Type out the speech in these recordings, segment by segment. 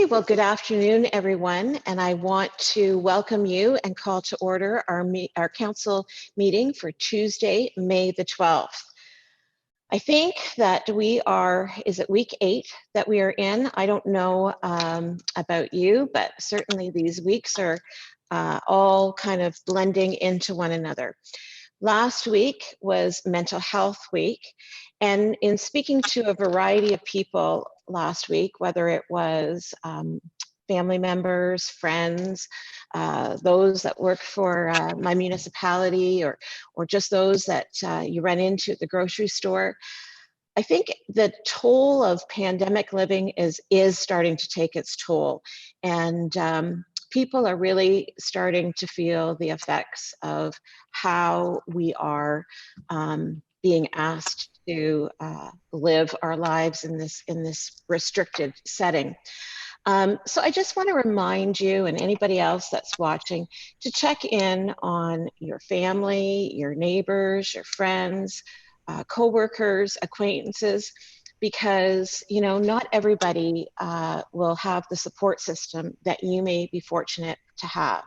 well, good afternoon, everyone, and I want to welcome you and call to order our council meeting for Tuesday, May the 12th. I think that is it week 8 that we are in? I don't know about you, but certainly these weeks are all kind of blending into one another. Last week was Mental Health Week, and in speaking to a variety of people last week, whether it was family members, friends, those that work for my municipality, or just those that you run into at the grocery store, I think the toll of pandemic living is starting to take its toll, and people are really starting to feel the effects of how we are being asked to live our lives in this restricted setting. So I just want to remind you and anybody else that's watching to check in on your family, your neighbors, your friends, co-workers, acquaintances, because not everybody will have the support system that you may be fortunate to have.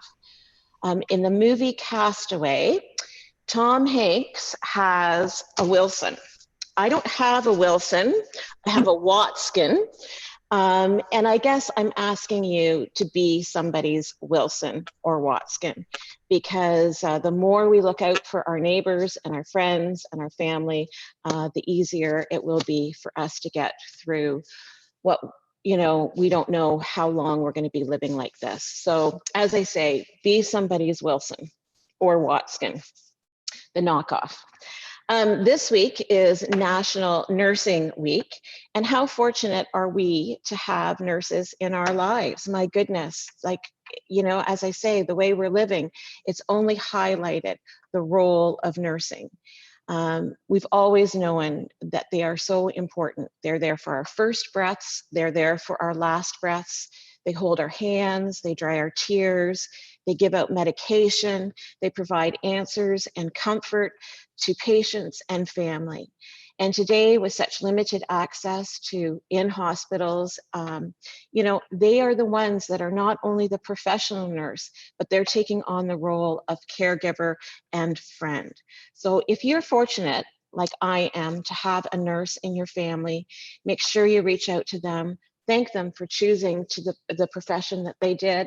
In the movie Castaway, Tom Hanks has a Wilson. I don't have a Wilson, I have a Watskin. And I guess I'm asking you to be somebody's Wilson or Watskin, because the more we look out for our neighbors and our friends and our family, the easier it will be for us to get through what, we don't know how long we're going to be living like this. So as I say, be somebody's Wilson or Watskin, the knockoff. This week is National Nursing Week, and how fortunate are we to have nurses in our lives? My goodness, as I say, the way we're living, it's only highlighted the role of nursing. We've always known that they are so important. They're there for our first breaths, they're there for our last breaths. They hold our hands, they dry our tears, they give out medication, they provide answers and comfort to patients and family. And today, with such limited access to in hospitals, they are the ones that are not only the professional nurse, but they're taking on the role of caregiver and friend. So if you're fortunate, like I am, to have a nurse in your family, make sure you reach out to them, thank them for choosing to the profession that they did.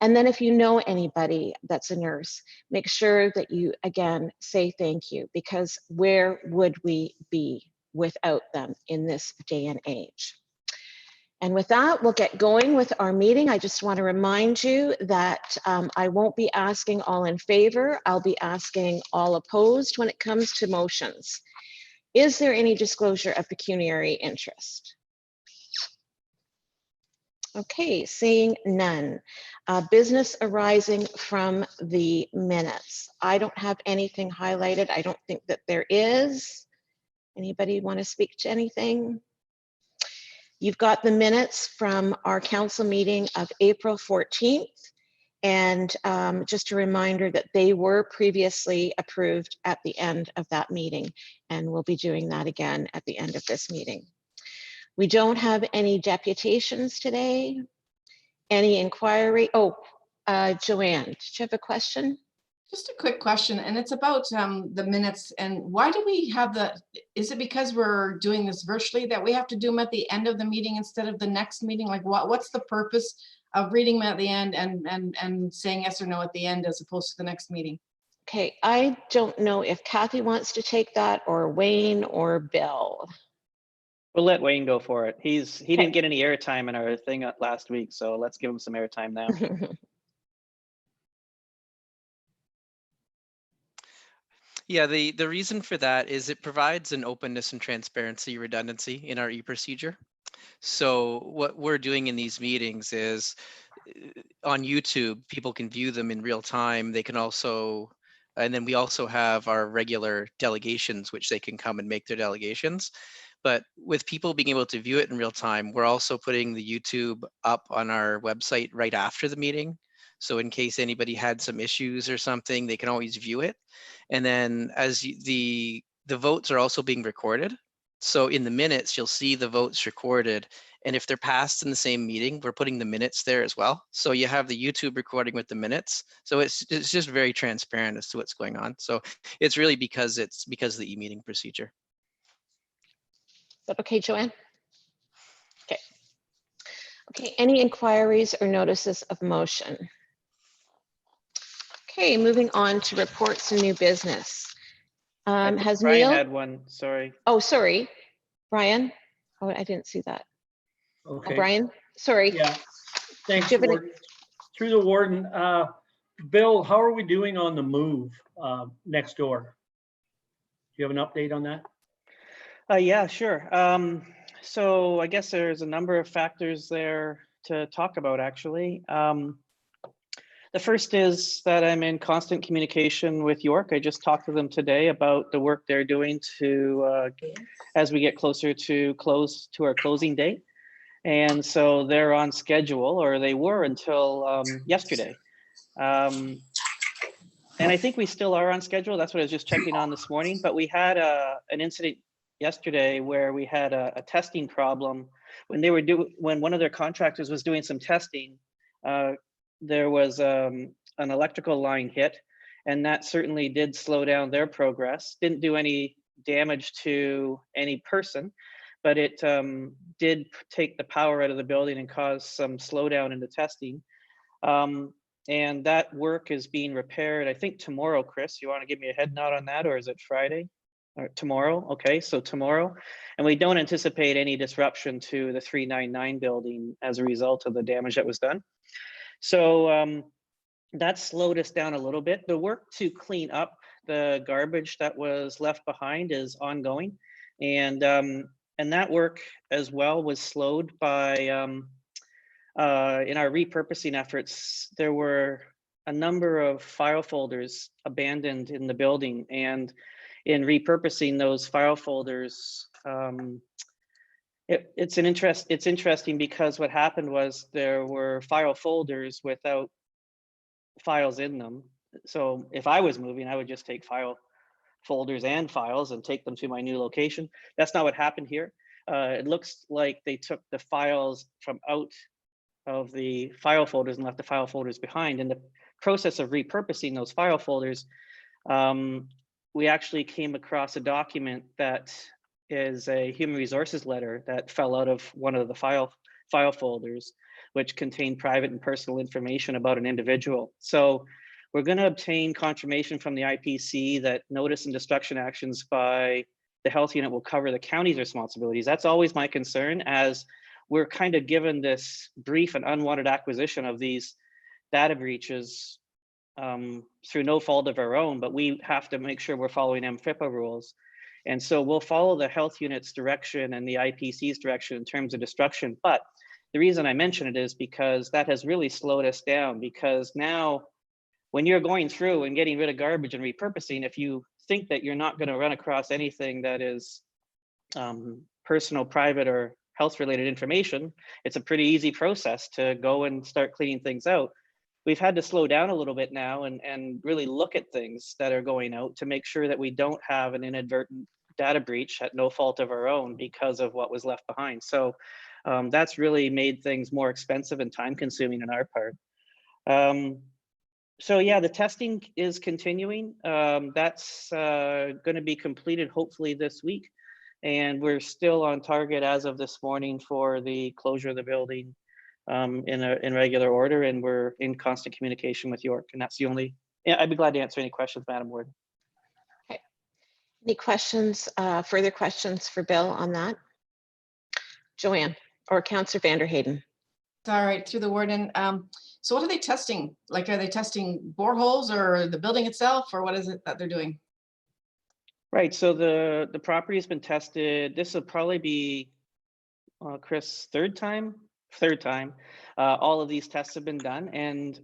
And then if you know anybody that's a nurse, make sure that you, again, say thank you, because where would we be without them in this day and age? And with that, we'll get going with our meeting. I just want to remind you that I won't be asking all in favor. I'll be asking all opposed when it comes to motions. Is there any disclosure of pecuniary interest? Okay, seeing none. Business arising from the minutes. I don't have anything highlighted. I don't think that there is. Anybody want to speak to anything? You've got the minutes from our council meeting of April 14th. And just a reminder that they were previously approved at the end of that meeting. And we'll be doing that again at the end of this meeting. We don't have any deputations today. Any inquiry? Oh, Joanne, did you have a question? Just a quick question, and it's about the minutes. And why do we have is it because we're doing this virtually that we have to do them at the end of the meeting instead of the next meeting? Like what's the purpose of reading them at the end and saying yes or no at the end as opposed to the next meeting? Okay, I don't know if Kathy wants to take that, or Wayne, or Bill. We'll let Wayne go for it. He didn't get any airtime in our thing last week, so let's give him some airtime now. Yeah, the reason for that is it provides an openness and transparency redundancy in our e-procedure. So what we're doing in these meetings is on YouTube, people can view them in real time. They can also, and then we also have our regular delegations, which they can come and make their delegations. But with people being able to view it in real time, we're also putting the YouTube up on our website right after the meeting. So in case anybody had some issues or something, they can always view it. And then as the votes are also being recorded. So in the minutes, you'll see the votes recorded. And if they're passed in the same meeting, we're putting the minutes there as well. So you have the YouTube recording with the minutes. So it's just very transparent as to what's going on. So it's really because of the e-meeting procedure. Is that okay, Joanne? Okay. Okay, any inquiries or notices of motion? Okay, moving on to reports and new business. I think Has Brian Neil? had one, sorry. Oh, sorry, Brian. Oh, I didn't see that. Oh, Okay, Brian, sorry. yeah, thanks, Do you have any- Warden. Through the warden, Bill, how are we doing on the move next door? Do you have an update on that? Yeah, sure. So I guess there's a number of factors there to talk about, actually. The first is that I'm in constant communication with York. I just talked to them today about the work they're doing to, as we get closer to our closing date. And so they're on schedule, or they were until yesterday. And I think we still are on schedule. That's what I was just checking on this morning. But we had an incident yesterday where we had a testing problem when when one of their contractors was doing some testing. There was an electrical line hit, and that certainly did slow down their progress. Didn't do any damage to any person, but it did take the power out of the building and cause some slowdown in the testing. And that work is being repaired, I think tomorrow. Chris, you want to give me a head nod on that, or is it Friday? Or tomorrow? Okay, so tomorrow. And we don't anticipate any disruption to the 399 building as a result of the damage that was done. So that slowed us down a little bit. The work to clean up the garbage that was left behind is ongoing. And that work as well was slowed by, in our repurposing efforts, there were a number of file folders abandoned in the building. And in repurposing those file folders, it's interesting because what happened was there were file folders without files in them. So if I was moving, I would just take file folders and files and take them to my new location. That's not what happened here. It looks like they took the files from out of the file folders and left the file folders behind. In the process of repurposing those file folders, we actually came across a document that is a human resources letter that fell out of one of the file folders, which contained private and personal information about an individual. So we're going to obtain confirmation from the IPC that notice and destruction actions by the health unit will cover the county's responsibilities. That's always my concern, as we're kind of given this brief and unwanted acquisition of these data breaches through no fault of our own, but we have to make sure we're following MFIPA rules. And so we'll follow the health unit's direction and the IPC's direction in terms of destruction. But the reason I mention it is because that has really slowed us down, because now when you're going through and getting rid of garbage and repurposing, if you think that you're not going to run across anything that is personal, private, or health related information, it's a pretty easy process to go and start cleaning things out. We've had to slow down a little bit now and really look at things that are going out to make sure that we don't have an inadvertent data breach at no fault of our own because of what was left behind. So that's really made things more expensive and time consuming on our part. So yeah, the testing is continuing. That's going to be completed hopefully this week. And we're still on target as of this morning for the closure of the building in regular order, and we're in constant communication with York. And that's the only, yeah, I'd be glad to answer any questions, Madam Warden. Okay. Any questions, further questions for Bill on that? Joanne or Councillor Vanderheyden? All right, through the warden. So what are they testing? Like, are they testing boreholes or the building itself, or what is it that they're doing? Right, so the property has been tested. This will probably be Chris' third time. All of these tests have been done, and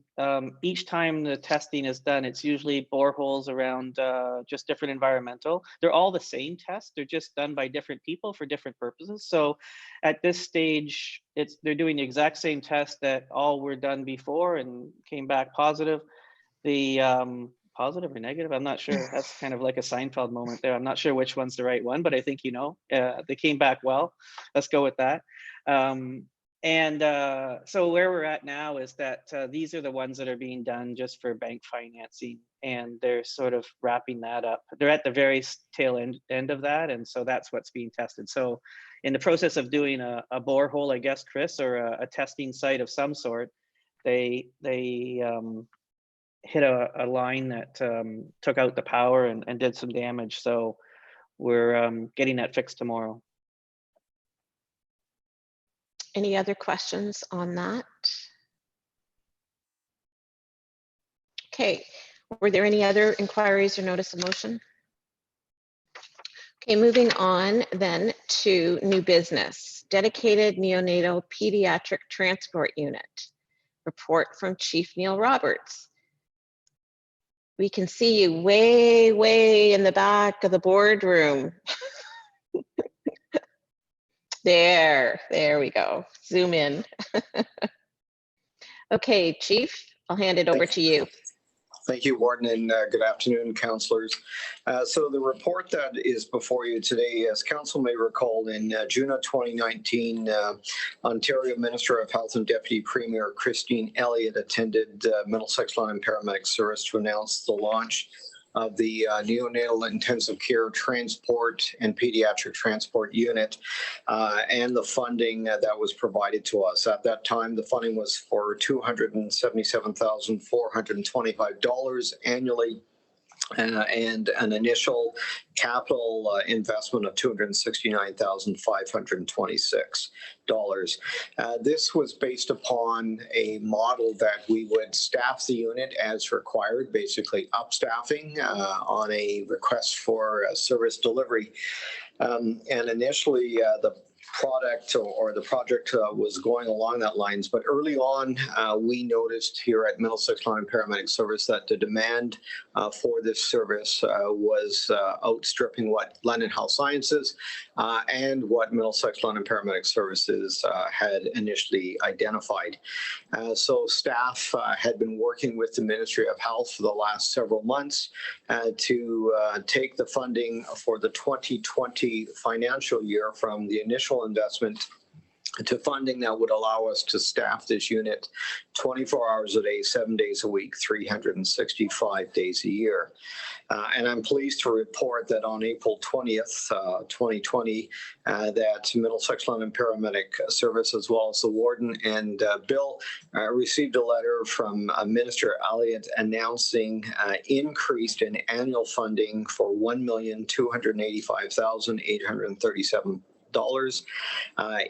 each time the testing is done, it's usually boreholes around just different environmental. They're all the same tests. They're just done by different people for different purposes. So at this stage, they're doing the exact same test that all were done before and came back positive. The positive or negative. I'm not sure. That's kind of like a Seinfeld moment there. I'm not sure which one's the right one, but I think, you know, they came back well. Let's go with that. So where we're at now is that these are the ones that are being done just for bank financing, and they're sort of wrapping that up. They're at the very tail end of that, and so that's what's being tested. So in the process of doing a borehole, I guess, Chris, or a testing site of some sort, they hit a line that took out the power and did some damage. So we're getting that fixed tomorrow. Any other questions on that? Okay, were there any other inquiries or notice of motion? Okay, moving on then to new business. Dedicated neonatal pediatric transport unit. Report from Chief Neil Roberts. We can see you way, way in the back of the boardroom. There we go. Zoom in. Okay, Chief, I'll hand it over to you. Thank you, Warden, and good afternoon, councillors. So the report that is before you today, as council may recall, in June of 2019, Ontario Minister of Health and Deputy Premier Christine Elliott attended Middlesex Line Paramedic Service to announce the launch of the neonatal intensive care transport and pediatric transport unit and the funding that was provided to us. At that time, the funding was for $277,425 annually, and an initial capital investment of $269,526. This was based upon a model that we would staff the unit as required, basically upstaffing on a request for service delivery. And initially, the project was going along that lines. But early on, we noticed here at Middlesex Line Paramedic Service that the demand for this service was outstripping what London Health Sciences and what Middlesex Line Paramedic Services had initially identified. So staff had been working with the Ministry of Health for the last several months to take the funding for the 2020 financial year from the initial investment to funding that would allow us to staff this unit 24 hours a day, 7 days a week, 365 days a year. And I'm pleased to report that on April 20th, 2020, that Middlesex London Paramedic Service, as well as the Warden and Bill, received a letter from Minister Elliott announcing increased in annual funding for $1,285,837.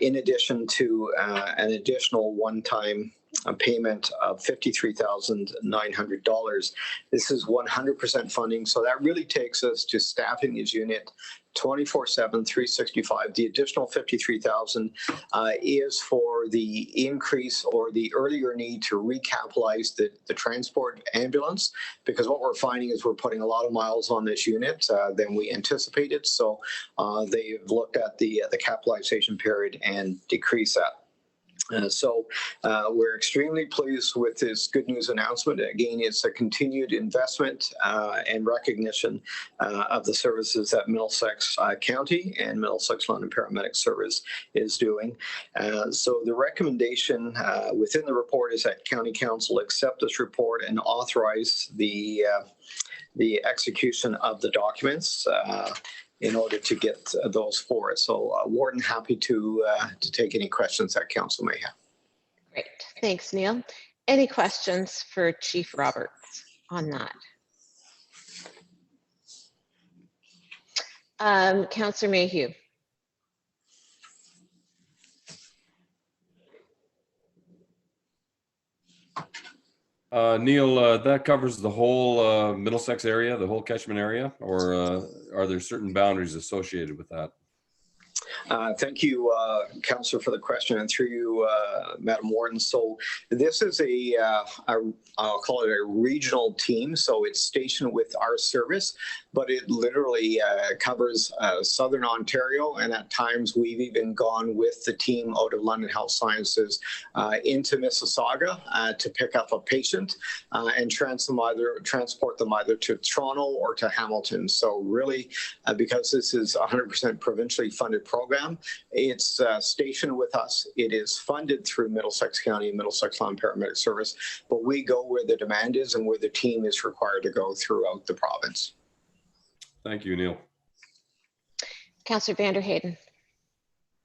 In addition to an additional one-time payment of $53,900. This is 100% funding, so that really takes us to staffing this unit 24/7, 365. The additional $53,000 is for the increase or the earlier need to recapitalize the transport ambulance, because what we're finding is we're putting a lot of miles on this unit than we anticipated. So they've looked at the capitalization period and decreased that. So we're extremely pleased with this good news announcement. Again, it's a continued investment and recognition of the services that Middlesex County and Middlesex London Paramedic Service is doing. So the recommendation within the report is that County Council accept this report and authorize the execution of the documents in order to get those forward. So Warden, happy to take any questions that council may have. Great, thanks, Neil. Any questions for Chief Roberts on that? Councillor Mayhew. Neil, that covers the whole Middlesex area, the whole catchment area, or are there certain boundaries associated with that? Thank you, Councillor, for the question, and through you, Madam Warden. So this is I'll call it a regional team, so it's stationed with our service, but it literally covers Southern Ontario, and at times we've even gone with the team out of London Health Sciences into Mississauga to pick up a patient and transport them either to Toronto or to Hamilton. So really, because this is a 100% provincially funded program, it's stationed with us. It is funded through Middlesex County and Middlesex Land Paramedic Service, but we go where the demand is and where the team is required to go throughout the province. Thank you, Neil. Councillor Vander Hayden.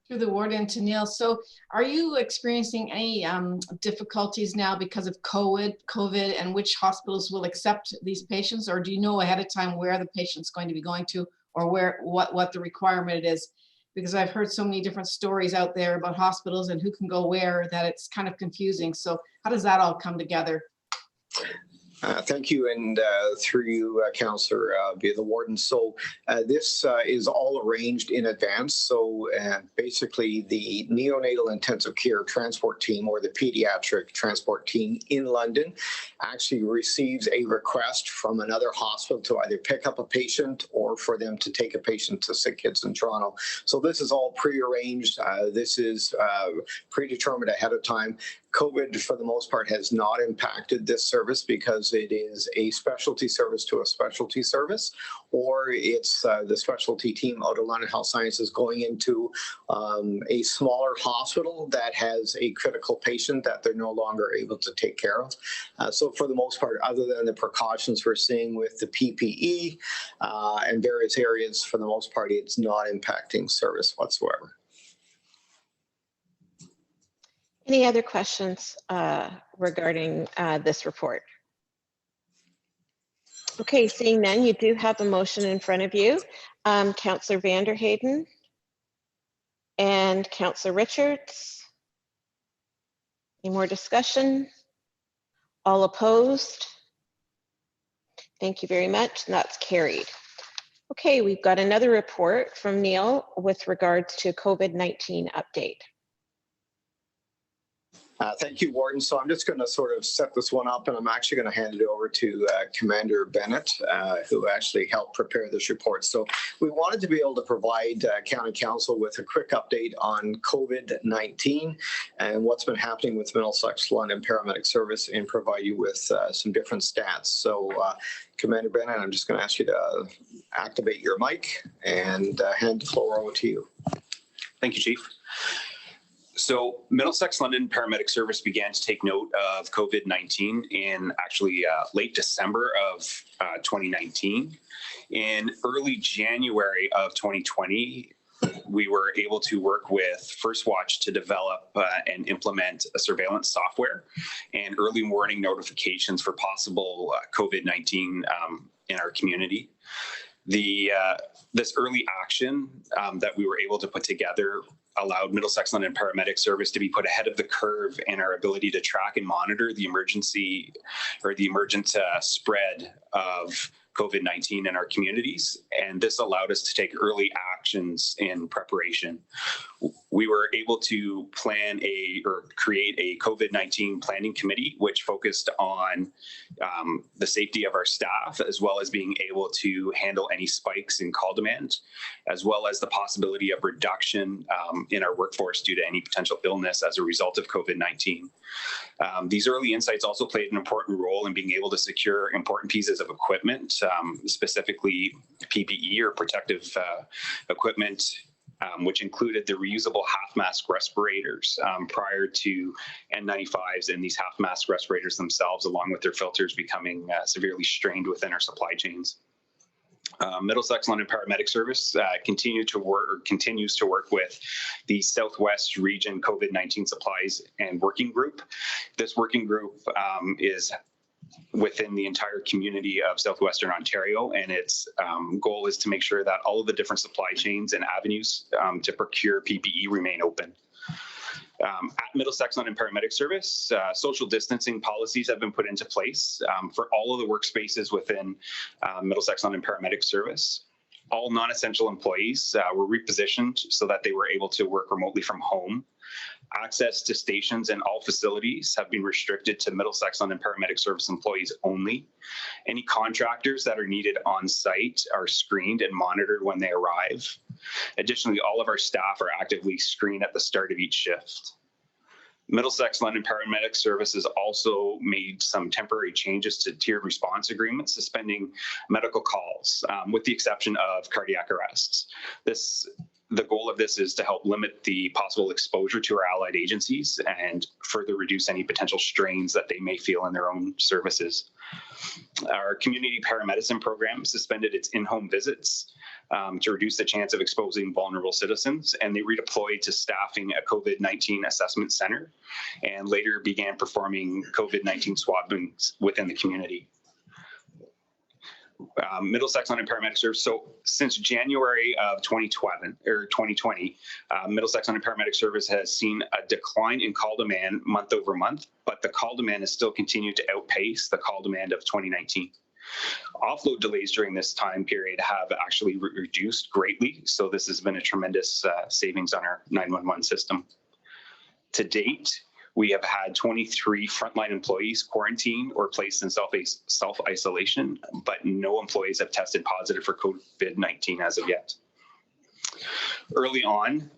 Through the warden to Neil. So are you experiencing any difficulties now because of COVID and which hospitals will accept these patients? Or do you know ahead of time where the patient's going to be going to, or what the requirement is? Because I've heard so many different stories out there about hospitals and who can go where that it's kind of confusing. So how does that all come together? Thank you, and through you, Councillor, via the warden. So this is all arranged in advance. So basically, the neonatal intensive care transport team or the pediatric transport team in London actually receives a request from another hospital to either pick up a patient or for them to take a patient to Sick Kids in Toronto. So this is all prearranged. This is predetermined ahead of time. COVID, for the most part, has not impacted this service because it is a specialty service to a specialty service, or it's the specialty team out of London Health Sciences going into a smaller hospital that has a critical patient that they're no longer able to take care of. So for the most part, other than the precautions we're seeing with the PPE and various areas, for the most part, it's not impacting service whatsoever. Any other questions regarding this report? Okay, seeing none, you do have a motion in front of you. Councillor Vander Hayden and Councillor Richards. Any more discussion? All opposed? Thank you very much, and that's carried. Okay, we've got another report from Neil with regards to COVID-19 update. Thank you, Warden. So I'm just going to sort of set this one up, and I'm actually going to hand it over to Commander Bennett, who actually helped prepare this report. So we wanted to be able to provide County Council with a quick update on COVID-19 and what's been happening with Middlesex London Paramedic Service and provide you with some different stats. So Commander Bennett, I'm just going to ask you to activate your mic and hand the floor over to you. Thank you, Chief. So Middlesex London Paramedic Service began to take note of COVID-19 in actually late December of 2019. In early January of 2020, we were able to work with First Watch to develop and implement a surveillance software and early warning notifications for possible COVID-19 in our community. This early action that we were able to put together allowed Middlesex London Paramedic Service to be put ahead of the curve in our ability to track and monitor the emergency or the emergent spread of COVID-19 in our communities. And this allowed us to take early actions in preparation. We were able to create a COVID-19 planning committee, which focused on the safety of our staff, as well as being able to handle any spikes in call demand, as well as the possibility of reduction in our workforce due to any potential illness as a result of COVID-19. These early insights also played an important role in being able to secure important pieces of equipment, specifically PPE or protective equipment, which included the reusable half-mask respirators prior to N95s and these half-mask respirators themselves, along with their filters, becoming severely strained within our supply chains. Middlesex London Paramedic Service continues to work with the Southwest Region COVID-19 Supplies and Working Group. This working group is within the entire community of Southwestern Ontario, and its goal is to make sure that all of the different supply chains and avenues to procure PPE remain open. At Middlesex London Paramedic Service, social distancing policies have been put into place for all of the workspaces within Middlesex London Paramedic Service. All non-essential employees were repositioned so that they were able to work remotely from home. Access to stations and all facilities have been restricted to Middlesex London Paramedic Service employees only. Any contractors that are needed on site are screened and monitored when they arrive. Additionally, all of our staff are actively screened at the start of each shift. Middlesex London Paramedic Services also made some temporary changes to tiered response agreements, suspending medical calls, with the exception of cardiac arrests. The goal of this is to help limit the possible exposure to our allied agencies and further reduce any potential strains that they may feel in their own services. Our community paramedicine program suspended its in-home visits to reduce the chance of exposing vulnerable citizens, and they redeployed to staffing a COVID-19 assessment center and later began performing COVID-19 swabbing within the community. Middlesex London Paramedic Service. So since January of 2020, Middlesex London Paramedic Service has seen a decline in call demand month over month, but the call demand has still continued to outpace the call demand of 2019. Offload delays during this time period have actually reduced greatly. So this has been a tremendous savings on our 911 system. To date, we have had 23 frontline employees quarantined or placed in self-isolation, but no employees have tested positive for COVID-19 as of yet. Early on,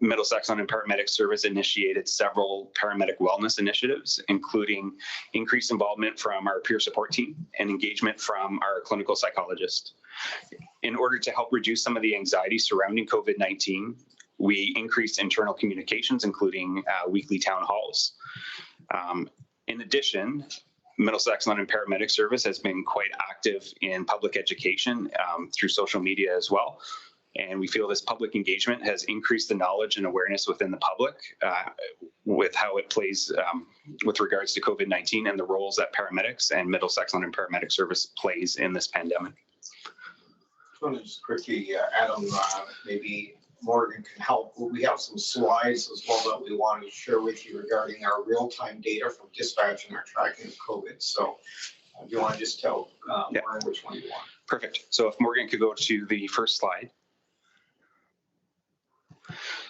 Middlesex London Paramedic Service initiated several paramedic wellness initiatives, including increased involvement from our peer support team and engagement from our clinical psychologist. In order to help reduce some of the anxiety surrounding COVID-19, we increased internal communications, including weekly town halls. In addition, Middlesex London Paramedic Service has been quite active in public education through social media as well. And we feel this public engagement has increased the knowledge and awareness within the public with how it plays with regards to COVID-19 and the roles that paramedics and Middlesex London Paramedic Service plays in this pandemic. I want to just quickly, Adam, maybe Morgan can help. We have some slides as well that we want to share with you regarding our real-time data from dispatch and our tracking of COVID. So if you want to just tell Morgan which one you want. Perfect. So if Morgan could go to the first slide.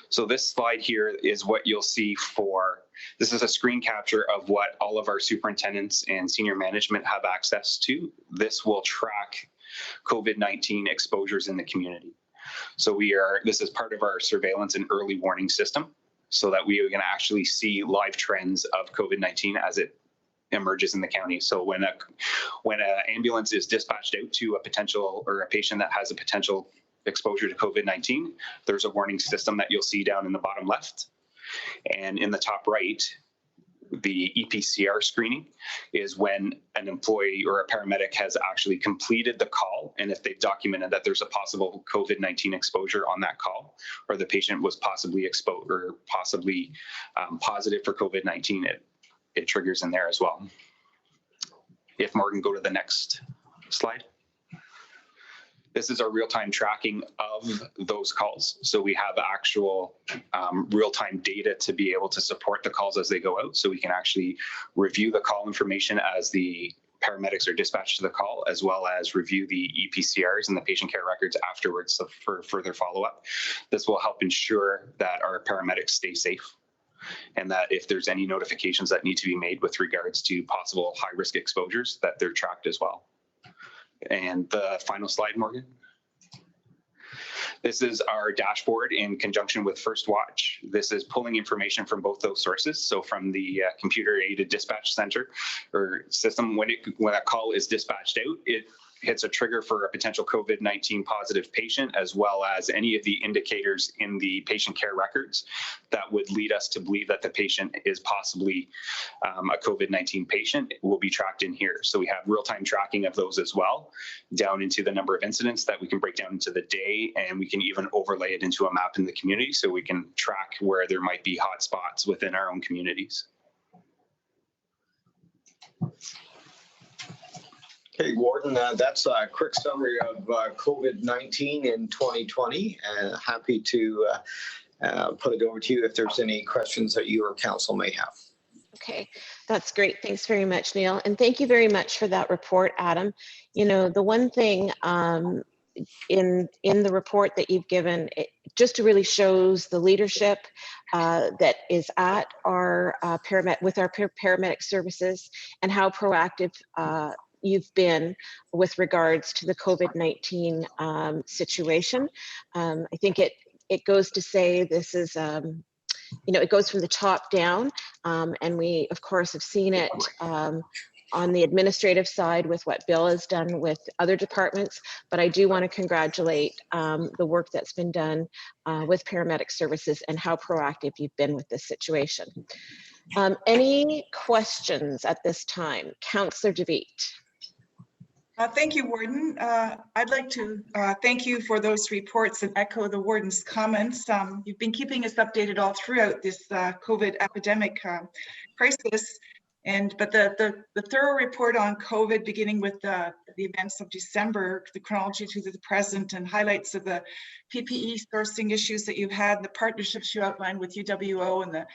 So this slide here is what you'll see this is a screen capture of what all of our superintendents and senior management have access to. This will track COVID-19 exposures in the community. So this is part of our surveillance and early warning system so that we can actually see live trends of COVID-19 as it emerges in the county. So when an ambulance is dispatched out to a potential or a patient that has a potential exposure to COVID-19, there's a warning system that you'll see down in the bottom left. And in the top right, the EPCR screening is when an employee or a paramedic has actually completed the call, and if they've documented that there's a possible COVID-19 exposure on that call, or the patient was possibly exposed or possibly positive for COVID-19, it triggers in there as well. If Morgan, go to the next slide. This is our real-time tracking of those calls. So we have actual real-time data to be able to support the calls as they go out. So we can actually review the call information as the paramedics are dispatched to the call, as well as review the EPCRs and the patient care records afterwards for further follow-up. This will help ensure that our paramedics stay safe, and that if there's any notifications that need to be made with regards to possible high-risk exposures, that they're tracked as well. And the final slide, Morgan. This is our dashboard in conjunction with First Watch. This is pulling information from both those sources. So from the computer-aided dispatch center or system, when a call is dispatched out, it hits a trigger for a potential COVID-19 positive patient, as well as any of the indicators in the patient care records that would lead us to believe that the patient is possibly a COVID-19 patient will be tracked in here. So we have real-time tracking of those as well, down into the number of incidents that we can break down into the day, and we can even overlay it into a map in the community so we can track where there might be hot spots within our own communities. Okay, Warden, that's a quick summary of COVID-19 in 2020. Happy to put it over to you if there's any questions that you or council may have. Okay, that's great. Thanks very much, Neil. And thank you very much for that report, Adam. You know, the one thing, in the report that you've given, it just really shows the leadership that is at our paramedic services, and how proactive you've been with regards to the COVID-19 situation. I think it goes to say this is, it goes from the top down, and we of course have seen it on the administrative side with what Bill has done with other departments, but I do want to congratulate the work that's been done with paramedic services and how proactive you've been with this situation. Any questions at this time? Councillor DeVitt. Thank you, Warden. I'd like to thank you for those reports and echo the Warden's comments. You've been keeping us updated all throughout this COVID epidemic crisis. But the thorough report on COVID, beginning with the events of December, the chronology to the present, and highlights of the PPE sourcing issues that you've had, the partnerships you outlined with UWO and the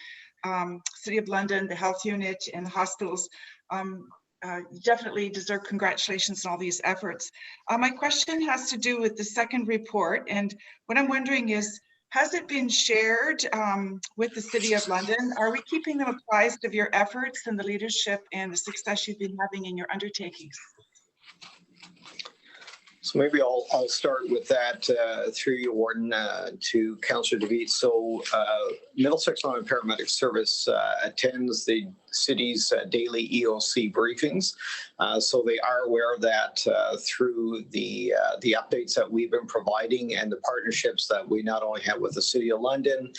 City of London, the health unit, and the hospitals. You definitely deserve congratulations on all these efforts. My question has to do with the second report, and what I'm wondering is, has it been shared with the City of London? Are we keeping them apprised of your efforts and the leadership and the success you've been having in your undertakings? So maybe I'll start with that through you, Warden, to Councillor DeVitt. So Middlesex London Paramedic Service attends the city's daily EOC briefings. So they are aware of that through the updates that we've been providing and the partnerships that we not only have with the City of London,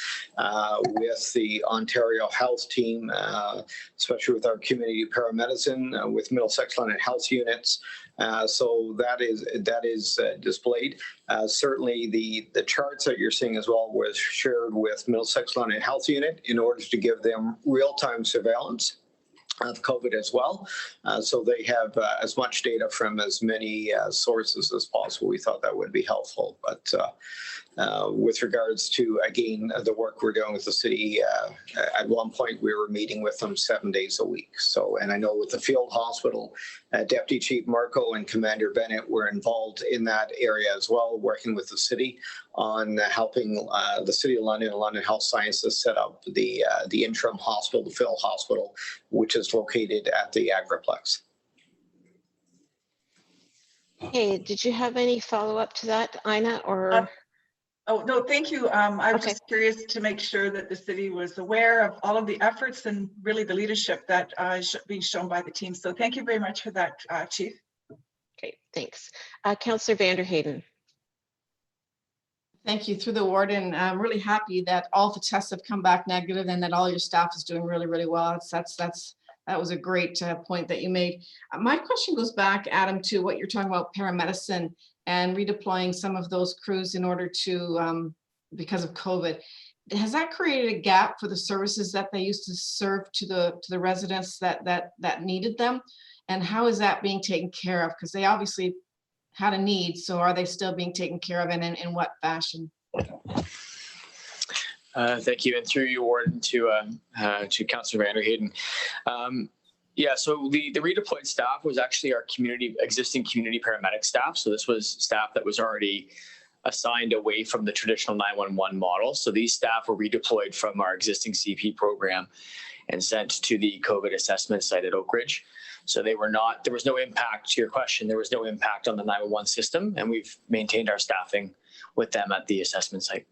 with the Ontario Health Team, especially with our community paramedicine, with Middlesex London Health Units. So that is displayed. Certainly the charts that you're seeing as well was shared with Middlesex London Health Unit in order to give them real-time surveillance of COVID as well. So they have as much data from as many sources as possible. We thought that would be helpful. But with regards to, again, the work we're doing with the city, at one point we were meeting with them 7 days a week. So, and I know with the field hospital, Deputy Chief Marco and Commander Bennett were involved in that area as well, working with the city on helping the City of London and London Health Sciences set up the interim hospital, the field hospital, which is located at the Agriplex. Hey, did you have any follow-up to that, Ina, or? Oh, no, thank you. I was Okay. just curious to make sure that the city was aware of all of the efforts and really the leadership that is being shown by the team. So thank you very much for that, Chief. Okay, thanks. Councillor Vanderheyden. Thank you. Through the Warden, I'm really happy that all the tests have come back negative and that all your staff is doing really, really well. That was a great point that you made. My question goes back, Adam, to what you're talking about paramedicine and redeploying some of those crews in order to, because of COVID. Has that created a gap for the services that they used to serve to the residents that needed them? And how is that being taken care of? Because they obviously had a need, so are they still being taken care of, and in what fashion? Thank you, and through you, Warden, to Councillor Vanderheyden. Yeah, so the redeployed staff was actually our existing community paramedic staff. So this was staff that was already assigned away from the traditional 911 model. So these staff were redeployed from our existing CP program and sent to the COVID assessment site at Oak Ridge. So there was no impact to your question. There was no impact on the 911 system, and we've maintained our staffing with them at the assessment site.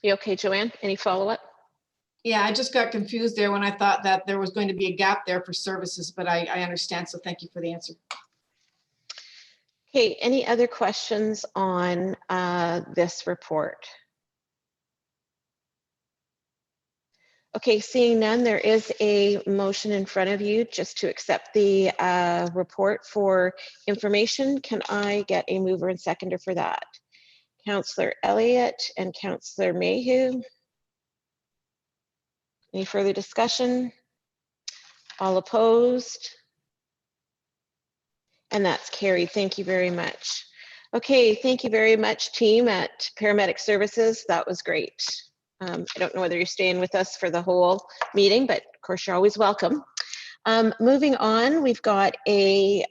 You okay, Joanne? Any follow-up? Yeah, I just got confused there when I thought that there was going to be a gap there for services, but I understand, so thank you for the answer. Okay, any other questions on this report? Okay, seeing none, there is a motion in front of you just to accept the report for information. Can I get a mover and seconder for that? Councillor Elliott and Councillor Mayhew. Any further discussion? All opposed? And that's carried. Thank you very much. Okay, thank you very much, team at Paramedic Services. That was great. I don't know whether you're staying with us for the whole meeting, but of course you're always welcome. Moving on, we've got a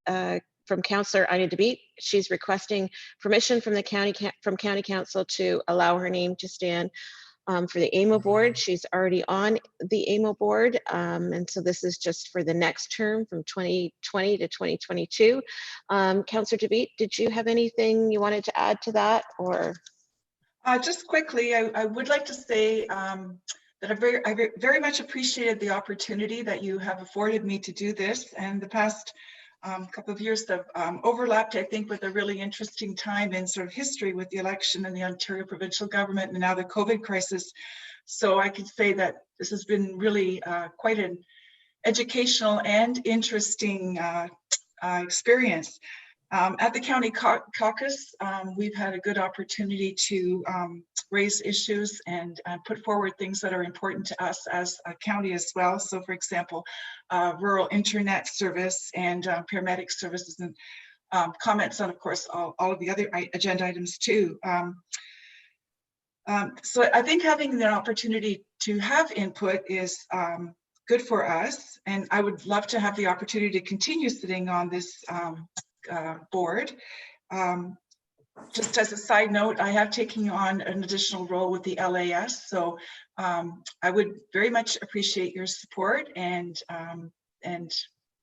from Councillor Ina DeBeat. She's requesting permission from the county council to allow her name to stand for the AMO board. She's already on the AMO board, and so this is just for the next term from 2020 to 2022. Councillor DeBeat, did you have anything you wanted to add to that, or? Just quickly, I would like to say that I very much appreciated the opportunity that you have afforded me to do this, and the past couple of years have overlapped, I think, with a really interesting time in sort of history with the election and the Ontario provincial government and now the COVID crisis. So I could say that this has been really quite an educational and interesting experience. At the County Caucus, we've had a good opportunity to raise issues and put forward things that are important to us as a county as well. So for example, rural internet service and paramedic services, and comments on, of course, all of the other agenda items too. So I think having the opportunity to have input is good for us. And I would love to have the opportunity to continue sitting on this board. Just as a side note, I have taken on an additional role with the LAS, so I would very much appreciate your support, and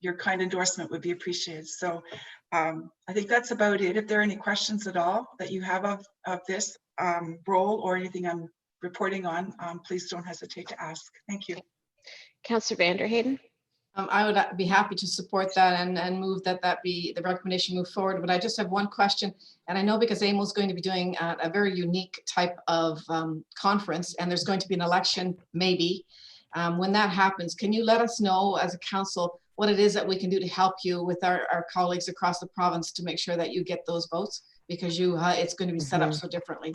your kind endorsement would be appreciated. So I think that's about it. If there are any questions at all that you have of this role or anything I'm reporting on, please don't hesitate to ask. Thank you. Councillor Vanderheyden. I would be happy to support that and move that be the recommendation move forward. But I just have one question, and I know because AMO is going to be doing a very unique type of conference, and there's going to be an election maybe. When that happens, can you let us know as a council what it is that we can do to help you with our colleagues across the province to make sure that you get those votes, because it's going to be set up so differently?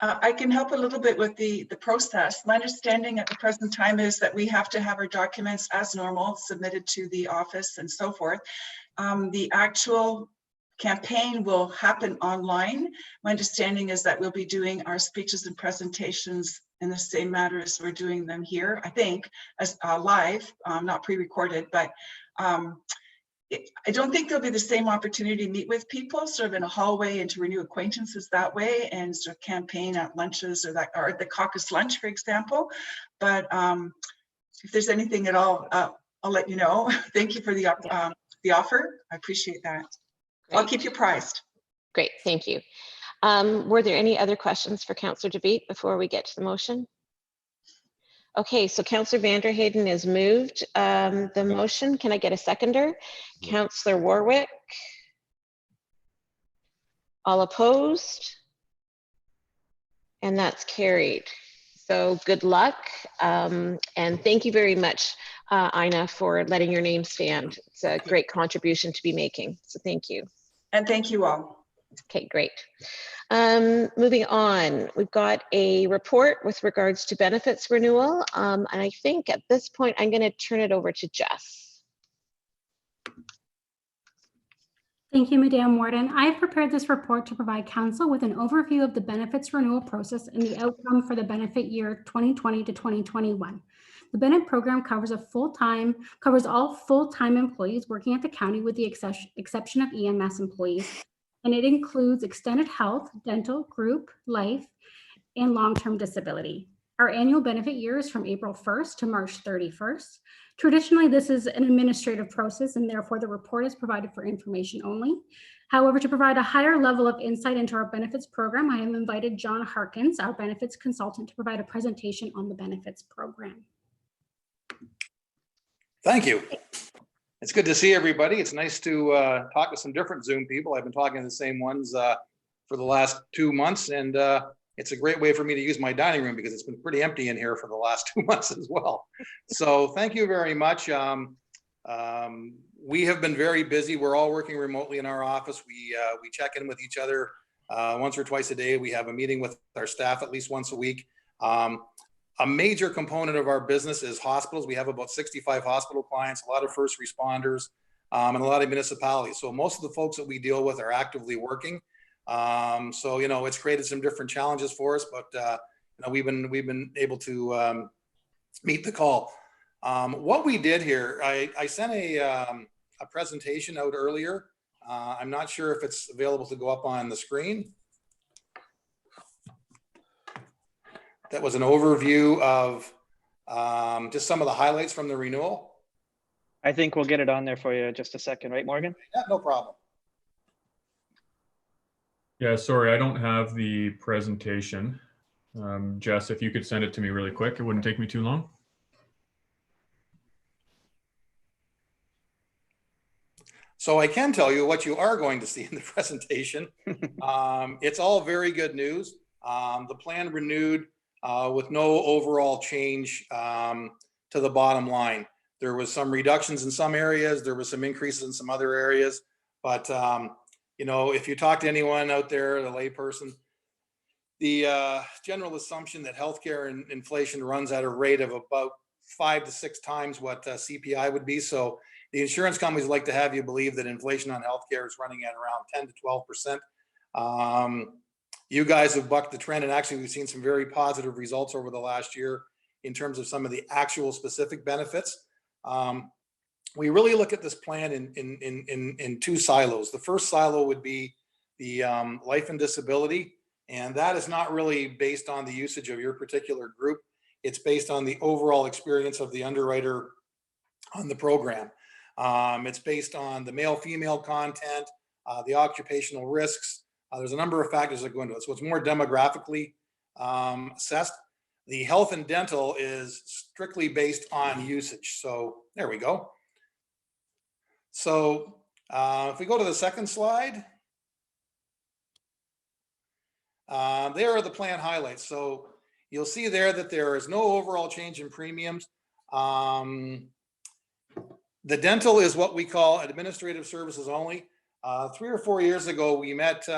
I can help a little bit with the process. My understanding at the present time is that we have to have our documents as normal submitted to the office and so forth. The actual campaign will happen online. My understanding is that we'll be doing our speeches and presentations in the same manner as we're doing them here, I think, as live, not pre-recorded, but I don't think there'll be the same opportunity to meet with people sort of in a hallway and to renew acquaintances that way, and sort of campaign at lunches or at the caucus lunch, for example. But if there's anything at all, I'll let you know. Thank you for the offer. I appreciate that. Great. I'll keep you apprised. Great, thank you. Were there any other questions for Councillor DeBeat before we get to the motion? Okay, so Councillor Vanderheyden has moved the motion. Can I get a seconder? Councillor Warwick. All opposed? And that's carried. So good luck. And thank you very much, Ina, for letting your name stand. It's a great contribution to be making. So thank you. And thank you all. Okay, great. Moving on, we've got a report with regards to benefits renewal. And I think at this point, I'm going to turn it over to Jess. Thank you, Madam Warden. I have prepared this report to provide Council with an overview of the benefits renewal process and the outcome for the benefit year 2020 to 2021. The benefit program covers all full-time employees working at the county with the exception of EMS employees, and it includes extended health, dental, group, life, and long-term disability. Our annual benefit year is from April 1st to March 31st. Traditionally, this is an administrative process, and therefore the report is provided for information only. However, to provide a higher level of insight into our benefits program, I have invited John Harkins, our benefits consultant, to provide a presentation on the benefits program. Thank you. It's good to see everybody. It's nice to talk to some different Zoom people. I've been talking to the same ones for the last 2 months, and it's a great way for me to use my dining room because it's been pretty empty in here for the last 2 months as well. So thank you very much. We have been very busy. We're all working remotely in our office. We check in with each other once or twice a day. We have a meeting with our staff at least once a week. A major component of our business is hospitals. We have about 65 hospital clients, a lot of first responders, and a lot of municipalities. So most of the folks that we deal with are actively working. So, you know, it's created some different challenges for us, but, you know, we've been able to meet the call. What we did here, I sent a presentation out earlier. I'm not sure if it's available to go up on the screen. That was an overview of just some of the highlights from the renewal. I think we'll get it on there for you in just a second, right, Morgan? Yeah, no problem. Yeah, sorry, I don't have the presentation. Jess, if you could send it to me really quick, it wouldn't take me too long. So I can tell you what you are going to see in the presentation. It's all very good news. The plan renewed with no overall change to the bottom line. There was some reductions in some areas. There was some increases in some other areas. But, you know, if you talk to anyone out there, the layperson, the general assumption that healthcare and inflation runs at a rate of about 5 to 6 times what CPI would be. So the insurance companies like to have you believe that inflation on healthcare is running at around 10 to 12%. You guys have bucked the trend, and actually we've seen some very positive results over the last year in terms of some of the actual specific benefits. We really look at this plan in 2 silos. The first silo would be the life and disability, and that is not really based on the usage of your particular group. It's based on the overall experience of the underwriter on the program. It's based on the male-female content, the occupational risks. There's a number of factors that go into it. So it's more demographically assessed. The health and dental is strictly based on usage. So there we go. So if we go to the second slide, there are the plan highlights. So you'll see there that there is no overall change in premiums. The dental is what we call administrative services only. 3 or 4 years ago, we met with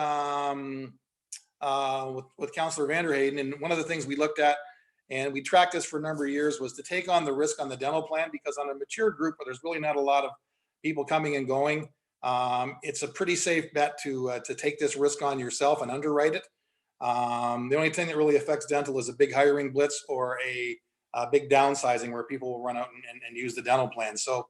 Councillor Vanderheyden, and one of the things we looked at, and we tracked this for a number of years, was to take on the risk on the dental plan, because on a mature group where there's really not a lot of people coming and going, it's a pretty safe bet to take this risk on yourself and underwrite it. The only thing that really affects dental is a big hiring blitz or a big downsizing where people will run out and use the dental plan. So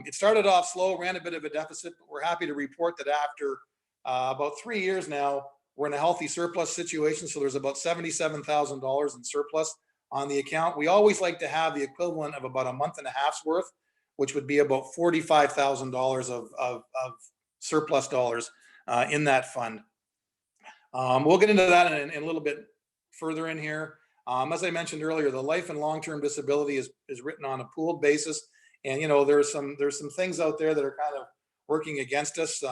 it started off slow, ran a bit of a deficit, but we're happy to report that after about 3 years now, we're in a healthy surplus situation. So there's about $77,000 in surplus on the account. We always like to have the equivalent of about a month and a half's worth, which would be about $45,000 of surplus dollars in that fund. We'll get into that in a little bit further in here. As I mentioned earlier, the life and long-term disability is written on a pooled basis. And, you know, there's some things out there that are kind of working against us.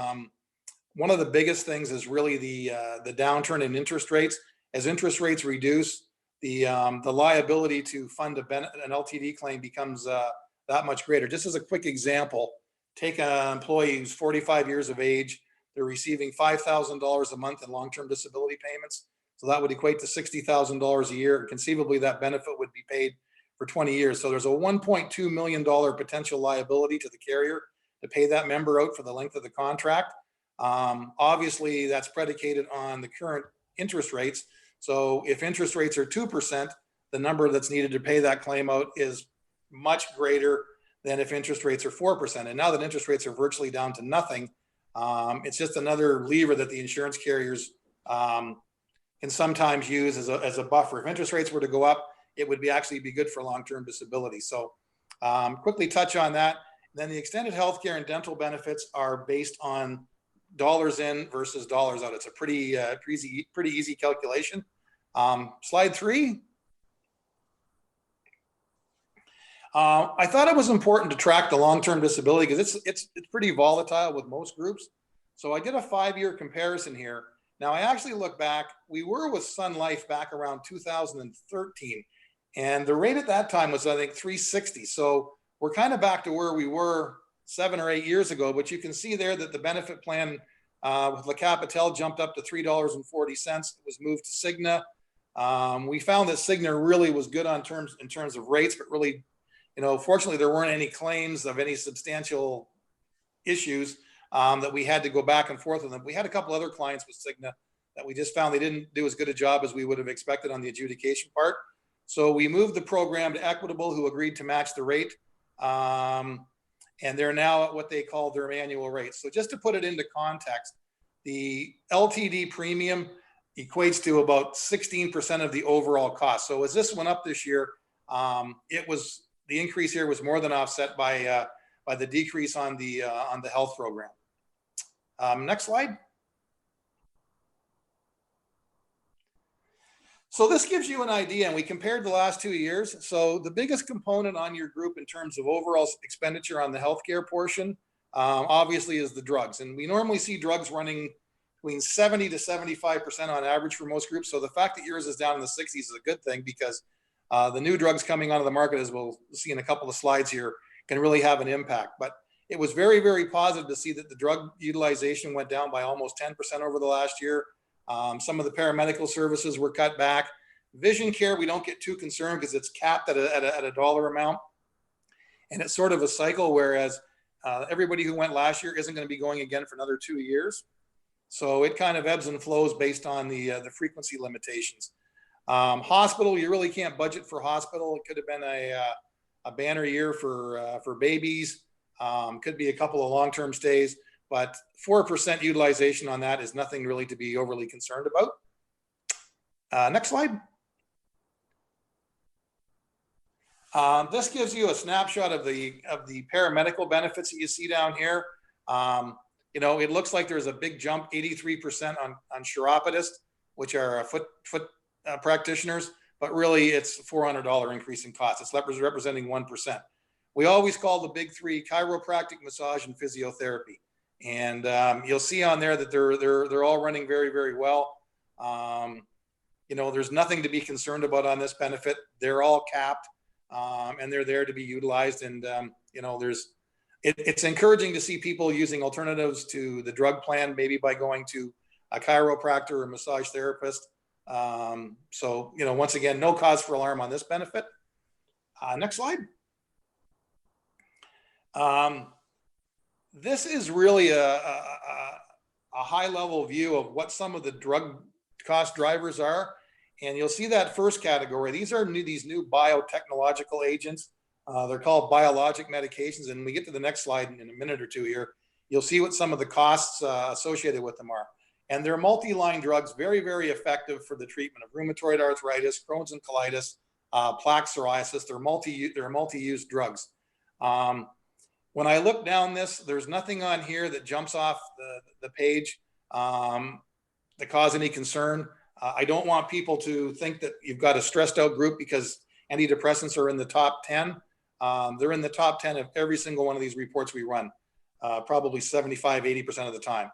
One of the biggest things is really the downturn in interest rates. As interest rates reduce, the liability to fund an LTD claim becomes that much greater. Just as a quick example, take an employee who's 45 years of age. They're receiving $5,000 a month in long-term disability payments. So that would equate to $60,000 a year. Conceivably, that benefit would be paid for 20 years. So there's a $1.2 million potential liability to the carrier to pay that member out for the length of the contract. Obviously, that's predicated on the current interest rates. So if interest rates are 2%, the number that's needed to pay that claim out is much greater than if interest rates are 4%. And now that interest rates are virtually down to nothing, it's just another lever that the insurance carriers can sometimes use as a buffer. If interest rates were to go up, it would actually be good for long-term disability. So quickly touch on that. Then the extended healthcare and dental benefits are based on dollars in versus dollars out. It's a pretty easy calculation. Slide 3. I thought it was important to track the long-term disability because it's pretty volatile with most groups. So I did a 5-year comparison here. Now I actually look back, we were with Sun Life back around 2013, and the rate at that time was, I think, 360. So we're kind of back to where we were 7 or 8 years ago, but you can see there that the benefit plan with La Capitale jumped up to $3.40. It was moved to Cigna. We found that Cigna really was good in terms of rates, but really, you know, fortunately there weren't any claims of any substantial issues that we had to go back and forth with them. We had a couple other clients with Cigna that we just found they didn't do as good a job as we would have expected on the adjudication part. So we moved the program to Equitable, who agreed to match the rate. and they're now at what they call their annual rates. So just to put it into context, the LTD premium equates to about 16% of the overall cost. So as this went up this year, the increase here was more than offset by the decrease on the health program. Next slide. So this gives you an idea, and we compared the last 2 years. So the biggest component on your group in terms of overall expenditure on the healthcare portion, obviously, is the drugs. And we normally see drugs running between 70 to 75% on average for most groups. So the fact that yours is down in the 60s is a good thing, because the new drugs coming onto the market, as we'll see in a couple of slides here, can really have an impact. But it was very, very positive to see that the drug utilization went down by almost 10% over the last year. Some of the paramedical services were cut back. Vision care, we don't get too concerned because it's capped at a dollar amount. And it's sort of a cycle, whereas everybody who went last year isn't going to be going again for another 2 years. So it kind of ebbs and flows based on the frequency limitations. Hospital, you really can't budget for hospital. It could have been a banner year for babies. Could be a couple of long-term stays. But 4% utilization on that is nothing really to be overly concerned about. Next slide. This gives you a snapshot of the paramedical benefits that you see down here. You know, it looks like there's a big jump, 83% on chiropodists, which are foot practitioners, but really it's $400 increase in cost. It's representing 1%. We always call the big three chiropractic, massage, and physiotherapy. And you'll see on there that they're all running very, very well. You know, there's nothing to be concerned about on this benefit. They're all capped, and they're there to be utilized. And you know, it's encouraging to see people using alternatives to the drug plan, maybe by going to a chiropractor or a massage therapist. So, you know, once again, no cause for alarm on this benefit. Next slide. This is really a high level view of what some of the drug cost drivers are. And you'll see that first category. These are these new biotechnological agents. They're called biologic medications. And we get to the next slide in a minute or two here. You'll see what some of the costs associated with them are. And they're multi-line drugs, very, very effective for the treatment of rheumatoid arthritis, Crohn's and colitis, plaque psoriasis. They're multi-use drugs. When I look down this, there's nothing on here that jumps off the page that cause any concern. I don't want people to think that you've got a stressed out group because antidepressants are in the top 10. They're in the top 10 of every single one of these reports we run, probably 75, 80% of the time.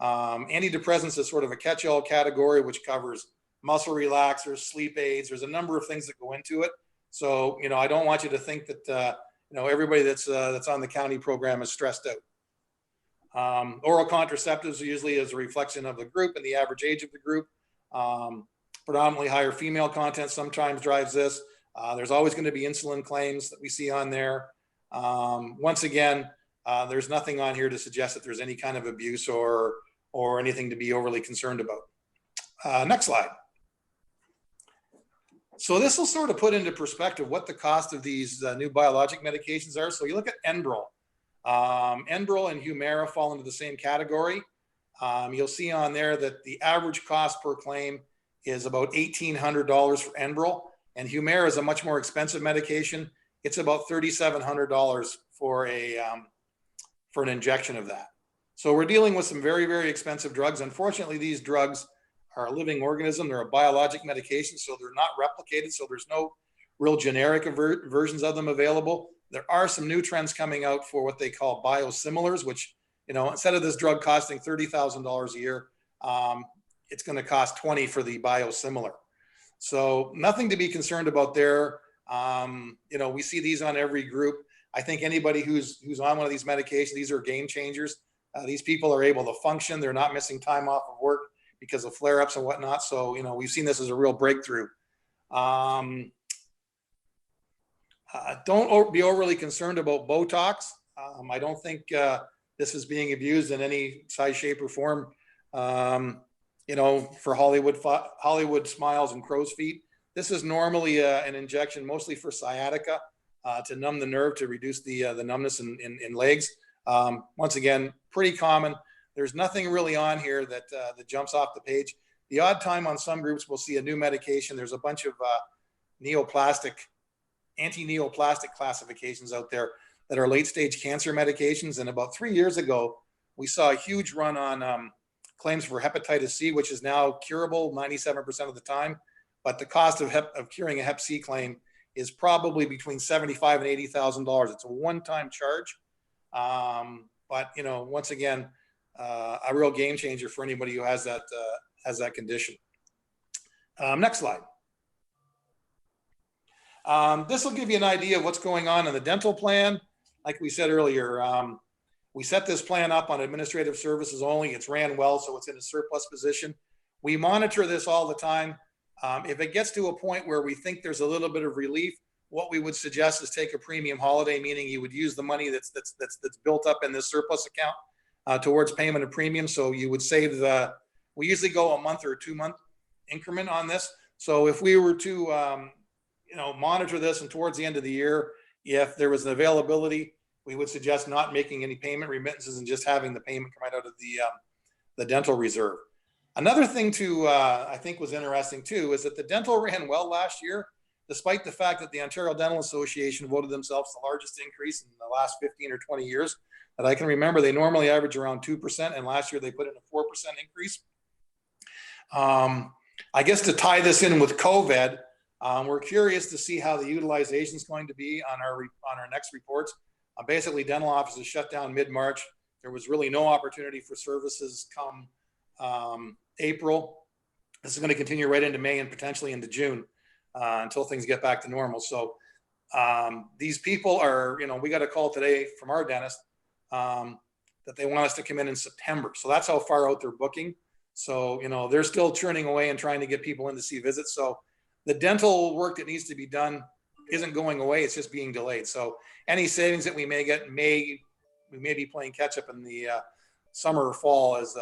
Antidepressants is sort of a catch-all category, which covers muscle relaxers, sleep aids. There's a number of things that go into it. So, you know, I don't want you to think that, you know, everybody that's on the county program is stressed out. Oral contraceptives usually is a reflection of the group and the average age of the group. Predominantly higher female content sometimes drives this. There's always going to be insulin claims that we see on there. Once again, there's nothing on here to suggest that there's any kind of abuse or anything to be overly concerned about. Next slide. So this will sort of put into perspective what the cost of these new biologic medications are. So you look at Enbrel. Enbrel and Humira fall into the same category. You'll see on there that the average cost per claim is about $1,800 for Enbrel, and Humira is a much more expensive medication. It's about $3,700 for an injection of that. So we're dealing with some very, very expensive drugs. Unfortunately, these drugs are a living organism. They're a biologic medication, so they're not replicated. So there's no real generic versions of them available. There are some new trends coming out for what they call biosimilars, which, you know, instead of this drug costing $30,000 a year, it's going to cost $20,000 for the biosimilar. So nothing to be concerned about there. You know, we see these on every group. I think anybody who's on one of these medications, these are game changers. These people are able to function. They're not missing time off of work because of flare-ups and whatnot. So, you know, we've seen this as a real breakthrough. Don't be overly concerned about Botox. I don't think this is being abused in any size, shape, or form, you know, for Hollywood smiles and crow's feet. This is normally an injection mostly for sciatica. to numb the nerve, to reduce the numbness in legs. Once again, pretty common. There's nothing really on here that jumps off the page. The odd time on some groups we'll see a new medication. There's a bunch of anti-neoplastic classifications out there that are late stage cancer medications. And about 3 years ago, we saw a huge run on claims for hepatitis C, which is now curable 97% of the time. But the cost of curing a hep C claim is probably between $75,000 and $80,000. It's a one-time charge. But once again, a real game changer for anybody who has that condition. Next slide. This will give you an idea of what's going on in the dental plan. Like we said earlier, we set this plan up on administrative services only. It's ran well, so it's in a surplus position. We monitor this all the time. If it gets to a point where we think there's a little bit of relief, what we would suggest is take a premium holiday, meaning you would use the money that's built up in this surplus account towards payment of premium. So you would save we usually go a month or a 2 month increment on this. So if we were to monitor this, and towards the end of the year, if there was an availability, we would suggest not making any payment remittances and just having the payment come out of the dental reserve. Another thing I think was interesting too, is that the dental ran well last year, despite the fact that the Ontario Dental Association voted themselves the largest increase in the last 15 or 20 years that I can remember. They normally average around 2%, and last year they put in a 4% increase. I guess to tie this in with COVID, we're curious to see how the utilization is going to be on our next reports. Basically, dental offices shut down mid-March. There was really no opportunity for services come April. This is going to continue right into May and potentially into June until things get back to normal. So these people are, we got a call today from our dentist that they want us to come in September. So that's how far out they're booking. So, they're still churning away and trying to get people in to see visits. So the dental work that needs to be done isn't going away. It's just being delayed. So any savings that we may get, we may be playing catch up in the summer or fall as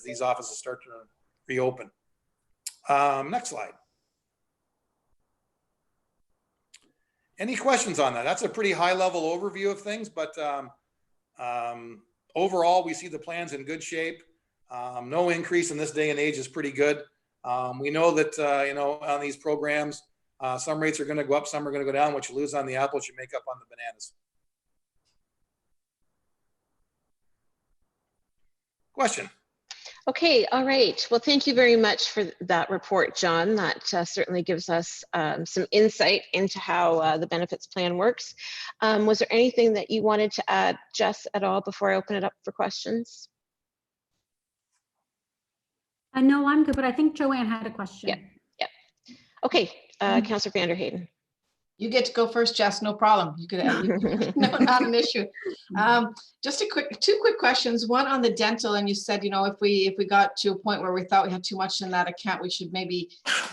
these offices start to reopen. Next slide. Any questions on that? That's a pretty high level overview of things, but overall, we see the plans in good shape. No increase in this day and age is pretty good. We know that, on these programs, some rates are going to go up, some are going to go down. What you lose on the apples, you make up on the bananas. Question? Okay, all right. Well, thank you very much for that report, John. That certainly gives us some insight into how the benefits plan works. Was there anything that you wanted to add, Jess, at all before I open it up for questions? No, I'm good, but I think Joanne had a question. Yeah. Okay, Councillor Vanderheyden. You get to go first, Jess. No problem. You could. No, not an issue. Just two quick questions. One on the dental, and you said, if we got to a point where we thought we had too much in that account, we should maybe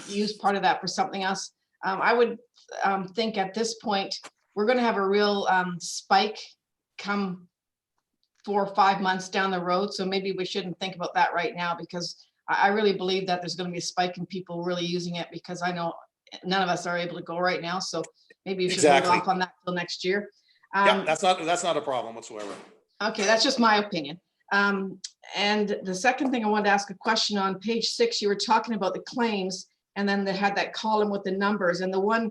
use part of that for something else. I would think at this point we're going to have a real spike come 4 or 5 months down the road. So maybe we shouldn't think about that right now, because I really believe that there's going to be a spike in people really using it, because I know none of us are able to go right now. So maybe you should hold off on that till next year. Yeah, that's not a problem whatsoever. Okay, that's just my opinion. And the second thing I wanted to ask a question on page 6, you were talking about the claims, and then they had that column with the numbers, and the one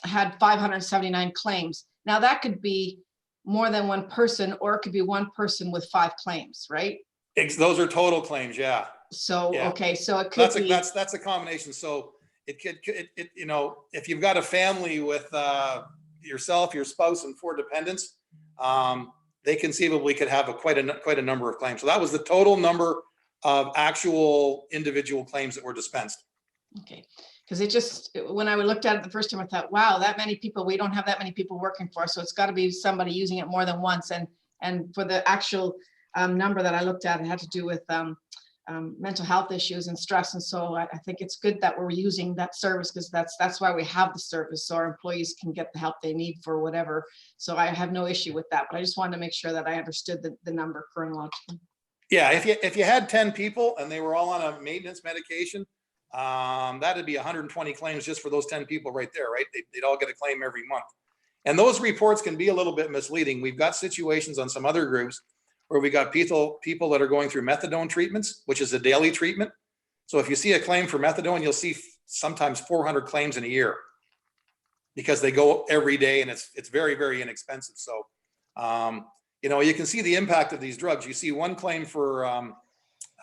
had 579 claims. Now that could be more than one person, or it could be one person with 5 claims, right? Those are total claims, yeah. So, yeah. Okay, so it could be. That's a combination. So it could, if you've got a family with yourself, your spouse, and 4 dependents, they conceivably could have quite a number of claims. So that was the total number of actual individual claims that were dispensed. Okay, because when I looked at it the first time, I thought, wow, that many people, we don't have that many people working for us. So it's got to be somebody using it more than once. And for the actual number that I looked at, it had to do with mental health issues and stress. And so I think it's good that we're using that service, because that's why we have the service, so our employees can get the help they need for whatever. So I have no issue with that, but I just wanted to make sure that I understood the number chronologically. Yeah, if you had 10 people and they were all on a maintenance medication, that'd be 120 claims just for those 10 people right there, right? They'd all get a claim every month. And those reports can be a little bit misleading. We've got situations on some other groups where we got people that are going through methadone treatments, which is a daily treatment. So if you see a claim for methadone, you'll see sometimes 400 claims in a year because they go every day and it's very, very inexpensive. So, you know, you can see the impact of these drugs. You see one claim for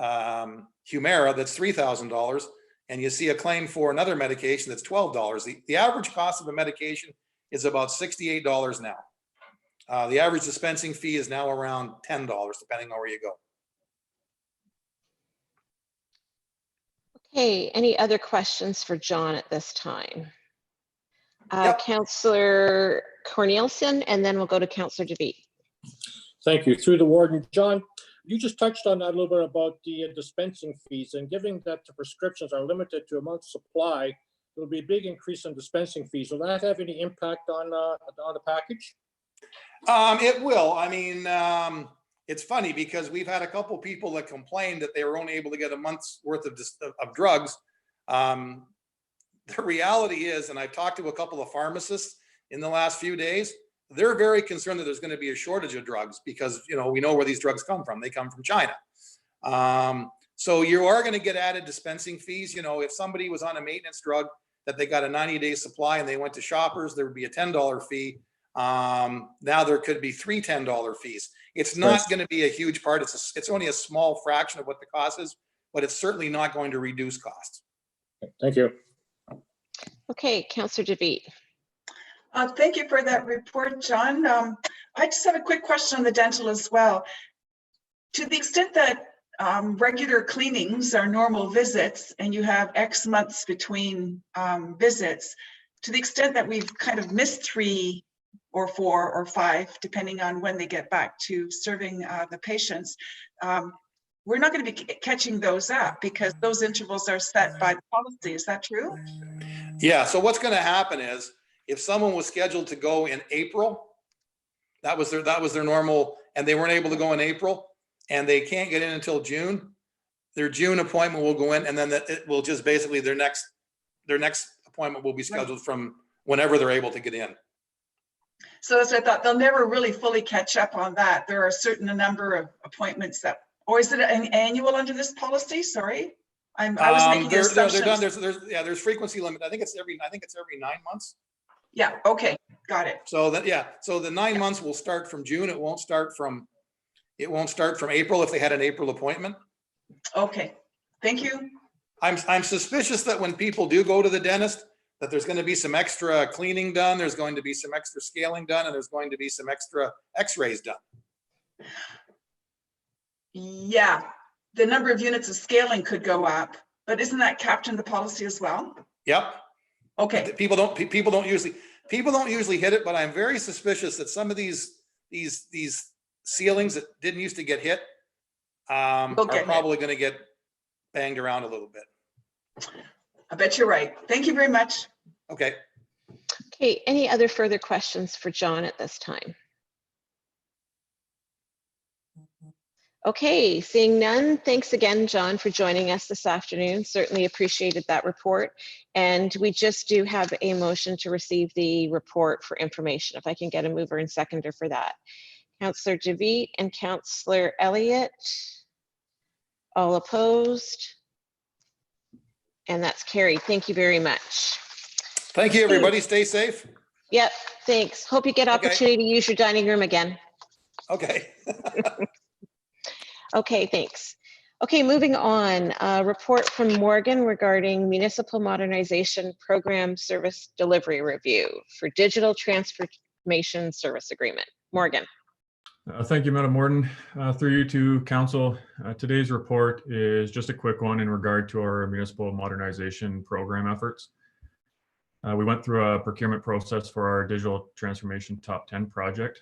Humira that's $3,000, and you see a claim for another medication that's $12. The average cost of a medication is about $68 now. The average dispensing fee is now around $10, depending on where you go. Okay, any other questions for John at this time? Yep. Councillor Cornelison, and then we'll go to Councillor DeVete. Thank you. Through the warden, John, you just touched on that a little bit about the dispensing fees, and given that the prescriptions are limited to a month's supply, there will be a big increase in dispensing fees. Will that have any impact on the package? It will. I mean, it's funny because we've had a couple people that complained that they were only able to get a month's worth of drugs. The reality is, and I've talked to a couple of pharmacists in the last few days, they're very concerned that there's going to be a shortage of drugs because, you know, we know where these drugs come from. They come from China. So you are going to get added dispensing fees. You know, if somebody was on a maintenance drug that they got a 90-day supply and they went to Shoppers, there would be a $10 fee. Now there could be three $10 fees. It's not going to be a huge part. It's only a small fraction of what the cost is, but it's certainly not going to reduce costs. Thank you. Okay, Councillor DeVete. Thank you for that report, John. I just have a quick question on the dental as well. To the extent that regular cleanings are normal visits and you have X months between visits, to the extent that we've kind of missed 3 or 4 or 5, depending on when they get back to serving the patients, we're not going to be catching those up because those intervals are set by the policy. Is that true? Yeah, so what's going to happen is if someone was scheduled to go in April, that was their normal, and they weren't able to go in April, and they can't get in until June, their June appointment will go in, and then it will just basically their next appointment will be scheduled from whenever they're able to get in. So that's what I thought. They'll never really fully catch up on that. There are a certain number of appointments that, or is it an annual under this policy? Sorry, I was making assumptions. They're done. There's frequency limit. I think it's every 9 months. Yeah. Okay. Got it. So so the 9 months will start from June. It won't start from April if they had an April appointment. Okay. Thank you. I'm suspicious that when people do go to the dentist, that there's going to be some extra cleaning done. There's going to be some extra scaling done, and there's going to be some extra x-rays done. Yeah. The number of units of scaling could go up, but isn't that capped in the policy as well? Yep. Okay. People don't usually hit it, but I'm very suspicious that some of these ceilings that didn't used to get hit are probably going to get banged around a little bit. I bet you're right. Thank you very much. Okay. Okay, any other further questions for John at this time? Okay, seeing none, thanks again, John, for joining us this afternoon. Certainly appreciated that report. And we just do have a motion to receive the report for information. If I can get a mover and seconder for that. Councillor DeVete and Councillor Elliott, all opposed. And that's carried. Thank you very much. Thank you, everybody. Stay safe. Yep, thanks. Hope you get opportunity to use your dining room again. Okay. Okay, thanks. Okay, moving on. Report from Morgan regarding Municipal Modernization Program Service Delivery Review for Digital Transformation Service Agreement. Morgan. Thank you, Madam Warden. Through you to Council, today's report is just a quick one in regard to our municipal modernization program efforts. We went through a procurement process for our digital transformation top 10 project,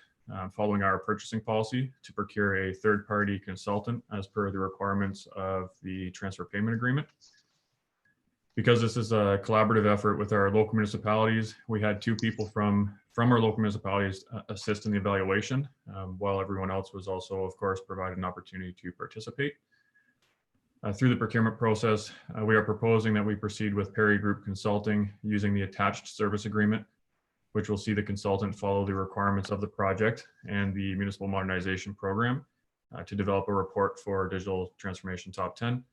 following our purchasing policy to procure a third-party consultant as per the requirements of the transfer payment agreement. Because this is a collaborative effort with our local municipalities, we had 2 people from our local municipalities assist in the evaluation, while everyone else was also, of course, provided an opportunity to participate. Through the procurement process, we are proposing that we proceed with Perry Group Consulting using the attached service agreement which will see the consultant follow the requirements of the project and the Municipal Modernization Program to develop a report for Digital Transformation Top 10.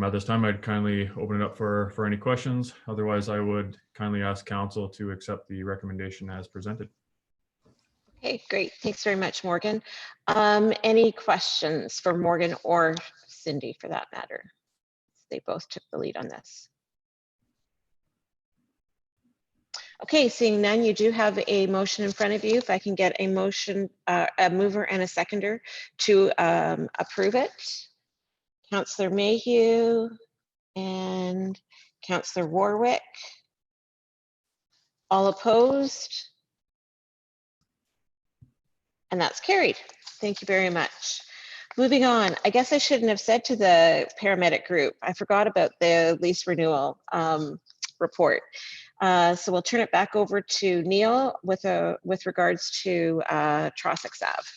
At this time, I'd kindly open it up for any questions. Otherwise, I would kindly ask council to accept the recommendation as presented. Okay, great. Thanks very much, Morgan. Any questions for Morgan or Cindy for that matter? They both took the lead on this. Okay, seeing none, you do have a motion in front of you. If I can get a motion, a mover and a seconder to approve it. Councillor Mayhew and Councillor Warwick. All opposed? And that's carried. Thank you very much. Moving on, I guess I shouldn't have said to the paramedic group, I forgot about the lease renewal report. So we'll turn it back over to Neil with regards to Trossachs Ave.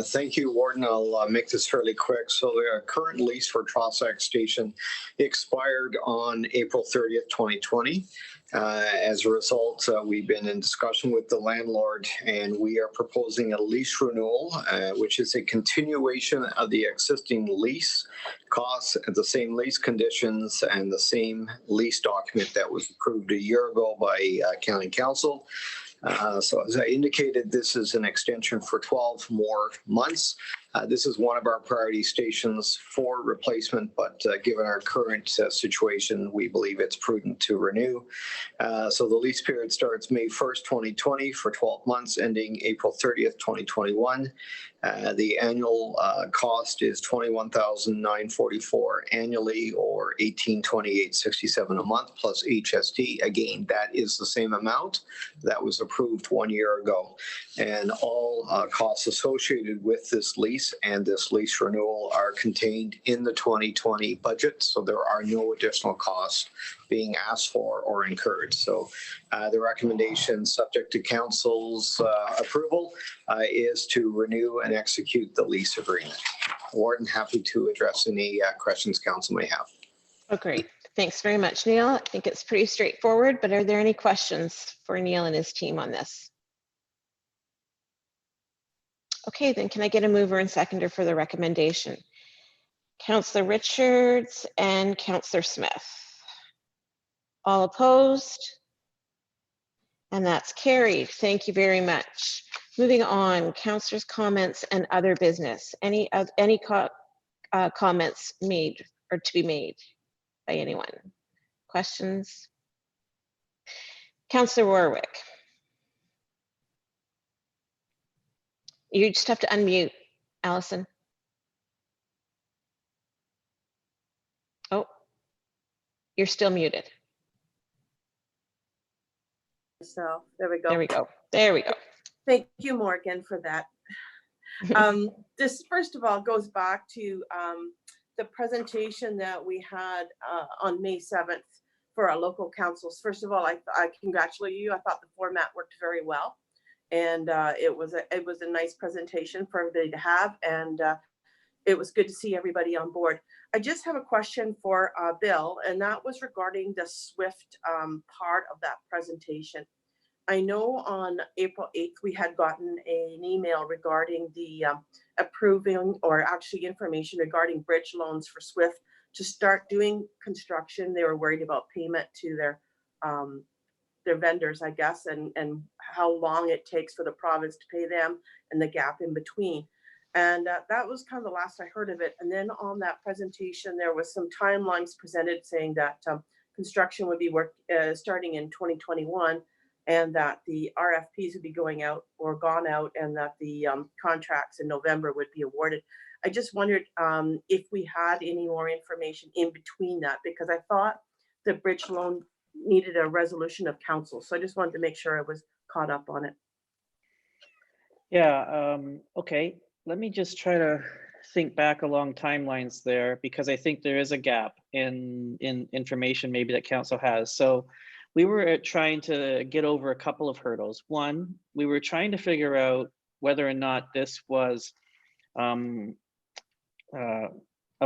Thank you, Warden. I'll make this fairly quick. So the current lease for Trossachs Station expired on April 30th, 2020. As a result, we've been in discussion with the landlord, and we are proposing a lease renewal, which is a continuation of the existing lease costs at the same lease conditions and the same lease document that was approved a year ago by County Council. So as I indicated, this is an extension for 12 more months. This is one of our priority stations for replacement, but given our current situation, we believe it's prudent to renew. So the lease period starts May 1st, 2020 for 12 months, ending April 30th, 2021. The annual cost is $21,944 annually, or $1,828.67 a month plus HST. Again, that is the same amount that was approved 1 year ago. And all costs associated with this lease and this lease renewal are contained in the 2020 budget. So there are no additional costs being asked for or incurred. So the recommendation, subject to council's approval, is to renew and execute the lease agreement. Warden, happy to address any questions council may have. Oh, great. Thanks very much, Neil. I think it's pretty straightforward, but are there any questions for Neil and his team on this? Okay, then can I get a mover and seconder for the recommendation? Councillor Richards and Councillor Smith. All opposed? And that's carried. Thank you very much. Moving on, councillors' comments and other business. Any comments made or to be made by anyone? Questions? Councillor Warwick. You just have to unmute, Allison. Oh, you're still muted. So there we go. There we go. There we go. Thank you, Morgan, for that. This, first of all, goes back to the presentation that we had on May 7th for our local councils. First of all, I congratulate you. I thought the format worked very well. And it was a nice presentation for everybody to have, and it was good to see everybody on board. I just have a question for Bill, and that was regarding the SWIFT part of that presentation. I know on April 8th we had gotten an email regarding the approving, or actually information regarding bridge loans for SWIFT to start doing construction. They were worried about payment to their vendors, I guess, and how long it takes for the province to pay them and the gap in between. And that was kind of the last I heard of it. And then on that presentation, there was some timelines presented saying that construction would be starting in 2021, and that the RFPs would be going out or gone out, and that the contracts in November would be awarded. I just wondered if we had any more information in between that, because I thought the bridge loan needed a resolution of council. So I just wanted to make sure I was caught up on it. Yeah, okay. Let me just try to think back along timelines there, because I think there is a gap in information maybe that council has. So we were trying to get over a couple of hurdles. One, we were trying to figure out whether or not this was a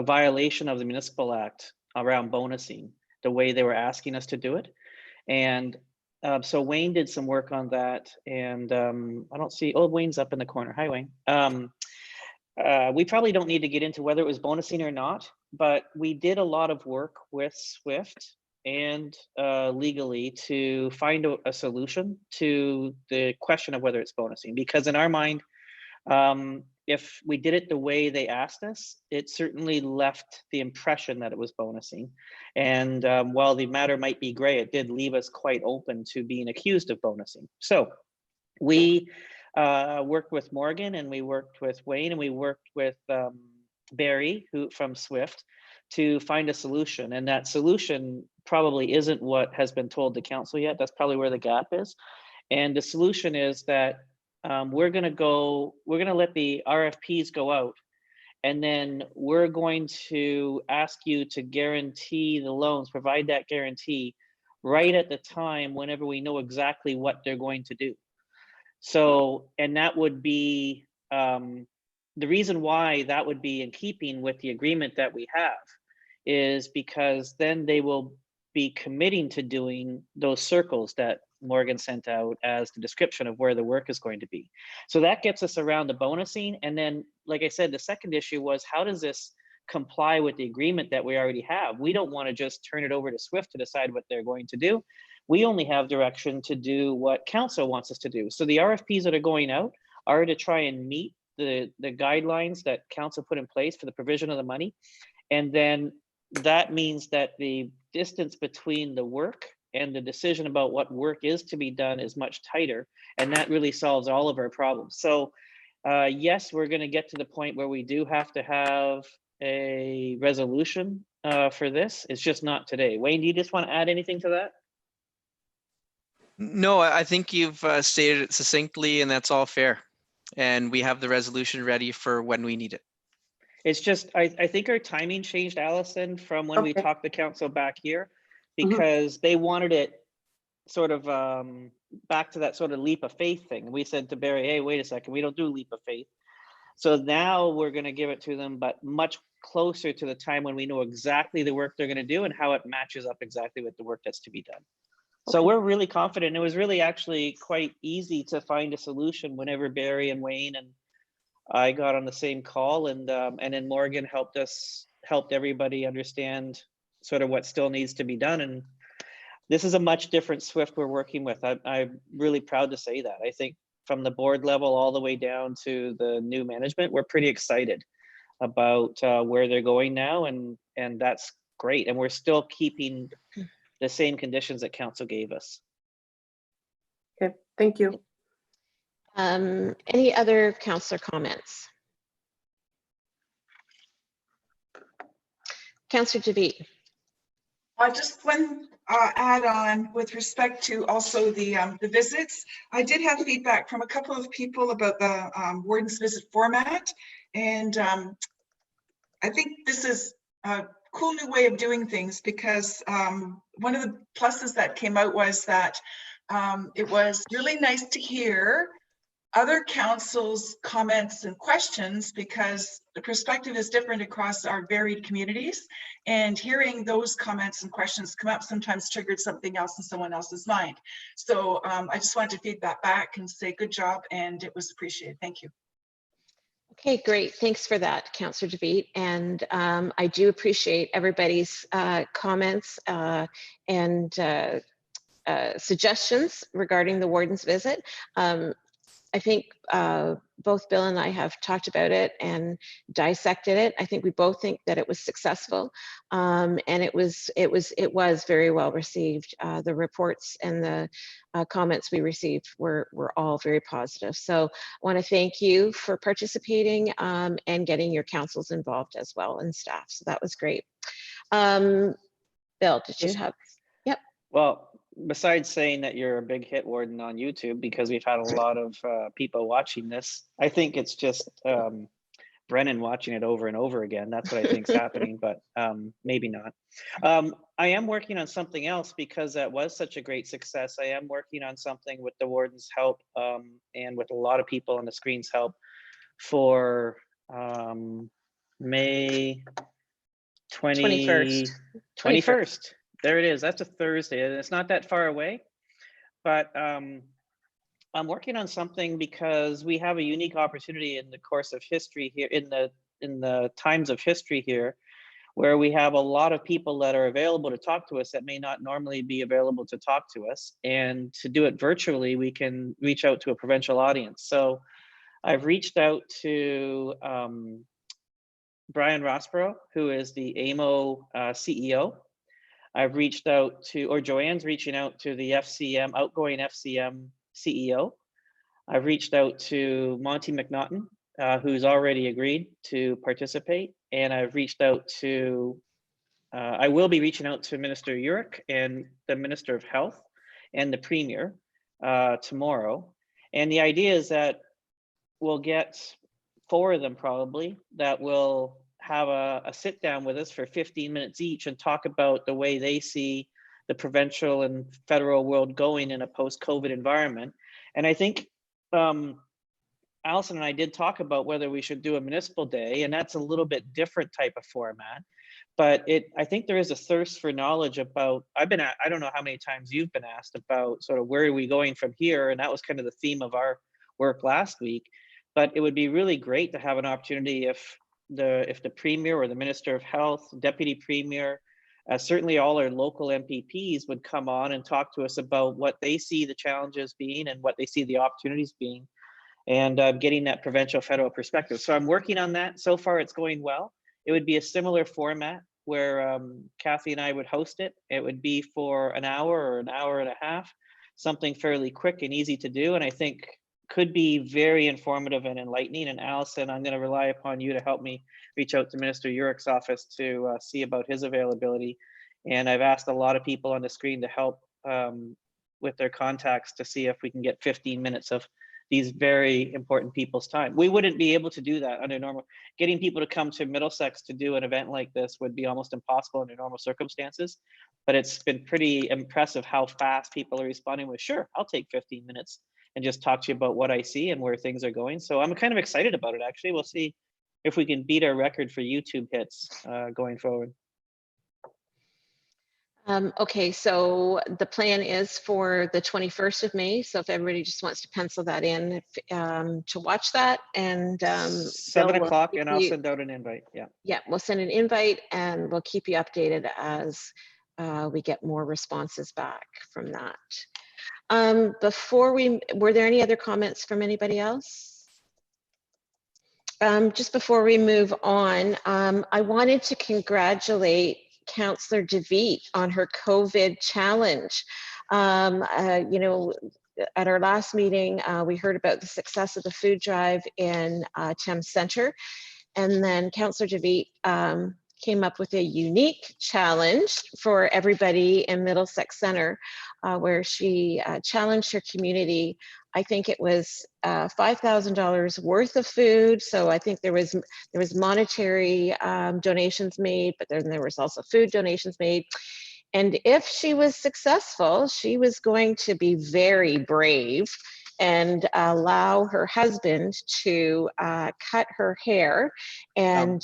violation of the Municipal Act around bonusing, the way they were asking us to do it. And So Wayne did some work on that, and I don't see, oh, Wayne's up in the corner. Hi, Wayne. We probably don't need to get into whether it was bonusing or not, but we did a lot of work with Swift and legally to find a solution to the question of whether it's bonusing, because in our mind, if we did it the way they asked us, it certainly left the impression that it was bonusing. And while the matter might be gray, it did leave us quite open to being accused of bonusing. So we worked with Morgan, and we worked with Wayne, and we worked with Barry, who from Swift, to find a solution. And that solution probably isn't what has been told to council yet. That's probably where the gap is. And the solution is that we're going to let the RFPs go out, and then we're going to ask you to guarantee the loans, provide that guarantee right at the time whenever we know exactly what they're going to do. So, and that would be the reason why that would be in keeping with the agreement that we have, is because then they will be committing to doing those circles that Morgan sent out as the description of where the work is going to be. So that gets us around the bonusing. And then, like I said, the second issue was, how does this comply with the agreement that we already have? We don't want to just turn it over to Swift to decide what they're going to do. We only have direction to do what council wants us to do. So the RFPs that are going out are to try and meet the guidelines that council put in place for the provision of the money. And then that means that the distance between the work and the decision about what work is to be done is much tighter. And that really solves all of our problems. So yes, we're going to get to the point where we do have to have a resolution for this. It's just not today. Wayne, do you just want to add anything to that? No, I think you've stated it succinctly, and that's all fair. And we have the resolution ready for when we need it. It's just, I think our timing changed, Allison, from when we talked to council back here, because they wanted it sort of back to that sort of leap of faith thing. And we said to Barry, hey, wait a second, we don't do leap of faith. So now we're going to give it to them, but much closer to the time when we know exactly the work they're going to do and how it matches up exactly with the work that's to be done. So we're really confident. It was really actually quite easy to find a solution whenever Barry and Wayne and I got on the same call, and then Morgan helped everybody understand sort of what still needs to be done. And this is a much different Swift we're working with. I'm really proud to say that. I think from the board level all the way down to the new management, we're pretty excited about where they're going now, and that's great. And we're still keeping the same conditions that council gave us. Okay, thank you. Any other councillor comments? Councillor DeVete. Just one add on with respect to also the visits. I did have feedback from a couple of people about the warden's visit format, and I think this is a cool new way of doing things, because one of the pluses that came out was that it was really nice to hear other councils' comments and questions, because the perspective is different across our varied communities, and hearing those comments and questions come up sometimes triggered something else in someone else's mind. So I just wanted to feed that back and say good job, and it was appreciated. Thank you. Okay, great. Thanks for that, Councillor DeVete. And I do appreciate everybody's comments and suggestions regarding the warden's visit. I think both Bill and I have talked about it and dissected it. I think we both think that it was successful, and it was very well received. The reports and the comments we received were all very positive. So I want to thank you for participating and getting your councils involved as well, and staff. So that was great. Bill, did you have? Yep. Well, besides saying that you're a big hit, Warden, on YouTube, because we've had a lot of people watching this, I think it's just Brennan watching it over and over again. That's what I think's happening, but maybe not. I am working on something else, because that was such a great success. I am working on something with the Warden's help and with a lot of people on the screen's help for May 21st. There it is. That's a Thursday, and it's not that far away. but I'm working on something because we have a unique opportunity in the course of history here, in the times of history here, where we have a lot of people that are available to talk to us that may not normally be available to talk to us. And to do it virtually, we can reach out to a provincial audience. So I've reached out to Brian Rossborough, who is the AMO CEO. I've reached out to, or Joanne's reaching out to the FCM, outgoing FCM CEO. I've reached out to Monty McNaughton, who's already agreed to participate. And I've reached out to, I will be reaching out to Minister Urick and the Minister of Health and the Premier tomorrow. And the idea is that we'll get 4 of them probably that will have a sit down with us for 15 minutes each and talk about the way they see the provincial and federal world going in a post-COVID environment. And I think Allison and I did talk about whether we should do a municipal day, and that's a little bit different type of format. But I think there is a thirst for knowledge about, I don't know how many times you've been asked about sort of where are we going from here, and that was kind of the theme of our work last week. But it would be really great to have an opportunity if the Premier or the Minister of Health, Deputy Premier, certainly all our local MPPs would come on and talk to us about what they see the challenges being and what they see the opportunities being, and getting that provincial federal perspective. So I'm working on that. So far it's going well. It would be a similar format where Kathy and I would host it. It would be for an hour or an hour and a half, something fairly quick and easy to do. And I think could be very informative and enlightening. And Allison, I'm going to rely upon you to help me reach out to Minister Urick's office to see about his availability. And I've asked a lot of people on the screen to help with their contacts to see if we can get 15 minutes of these very important people's time. We wouldn't be able to do that under normal. Getting people to come to Middlesex to do an event like this would be almost impossible under normal circumstances. But it's been pretty impressive how fast people are responding with, sure, I'll take 15 minutes and just talk to you about what I see and where things are going. So I'm kind of excited about it, actually. We'll see if we can beat our record for YouTube hits going forward. Okay, so the plan is for the 21st of May. So if everybody just wants to pencil that in to watch that, and 7 o'clock, and I'll send out an invite. Yeah. Yeah, we'll send an invite and we'll keep you updated as we get more responses back from that. Were there any other comments from anybody else? Just before we move on, I wanted to congratulate Councillor DeVete on her COVID challenge. You know, at our last meeting, we heard about the success of the food drive in Thames Centre, and then Councillor DeVete came up with a unique challenge for everybody in Middlesex Centre, where she challenged her community. I think it was $5,000 worth of food. So I think there was monetary donations made, but then there was also food donations made. And if she was successful, she was going to be very brave and allow her husband to cut her hair. And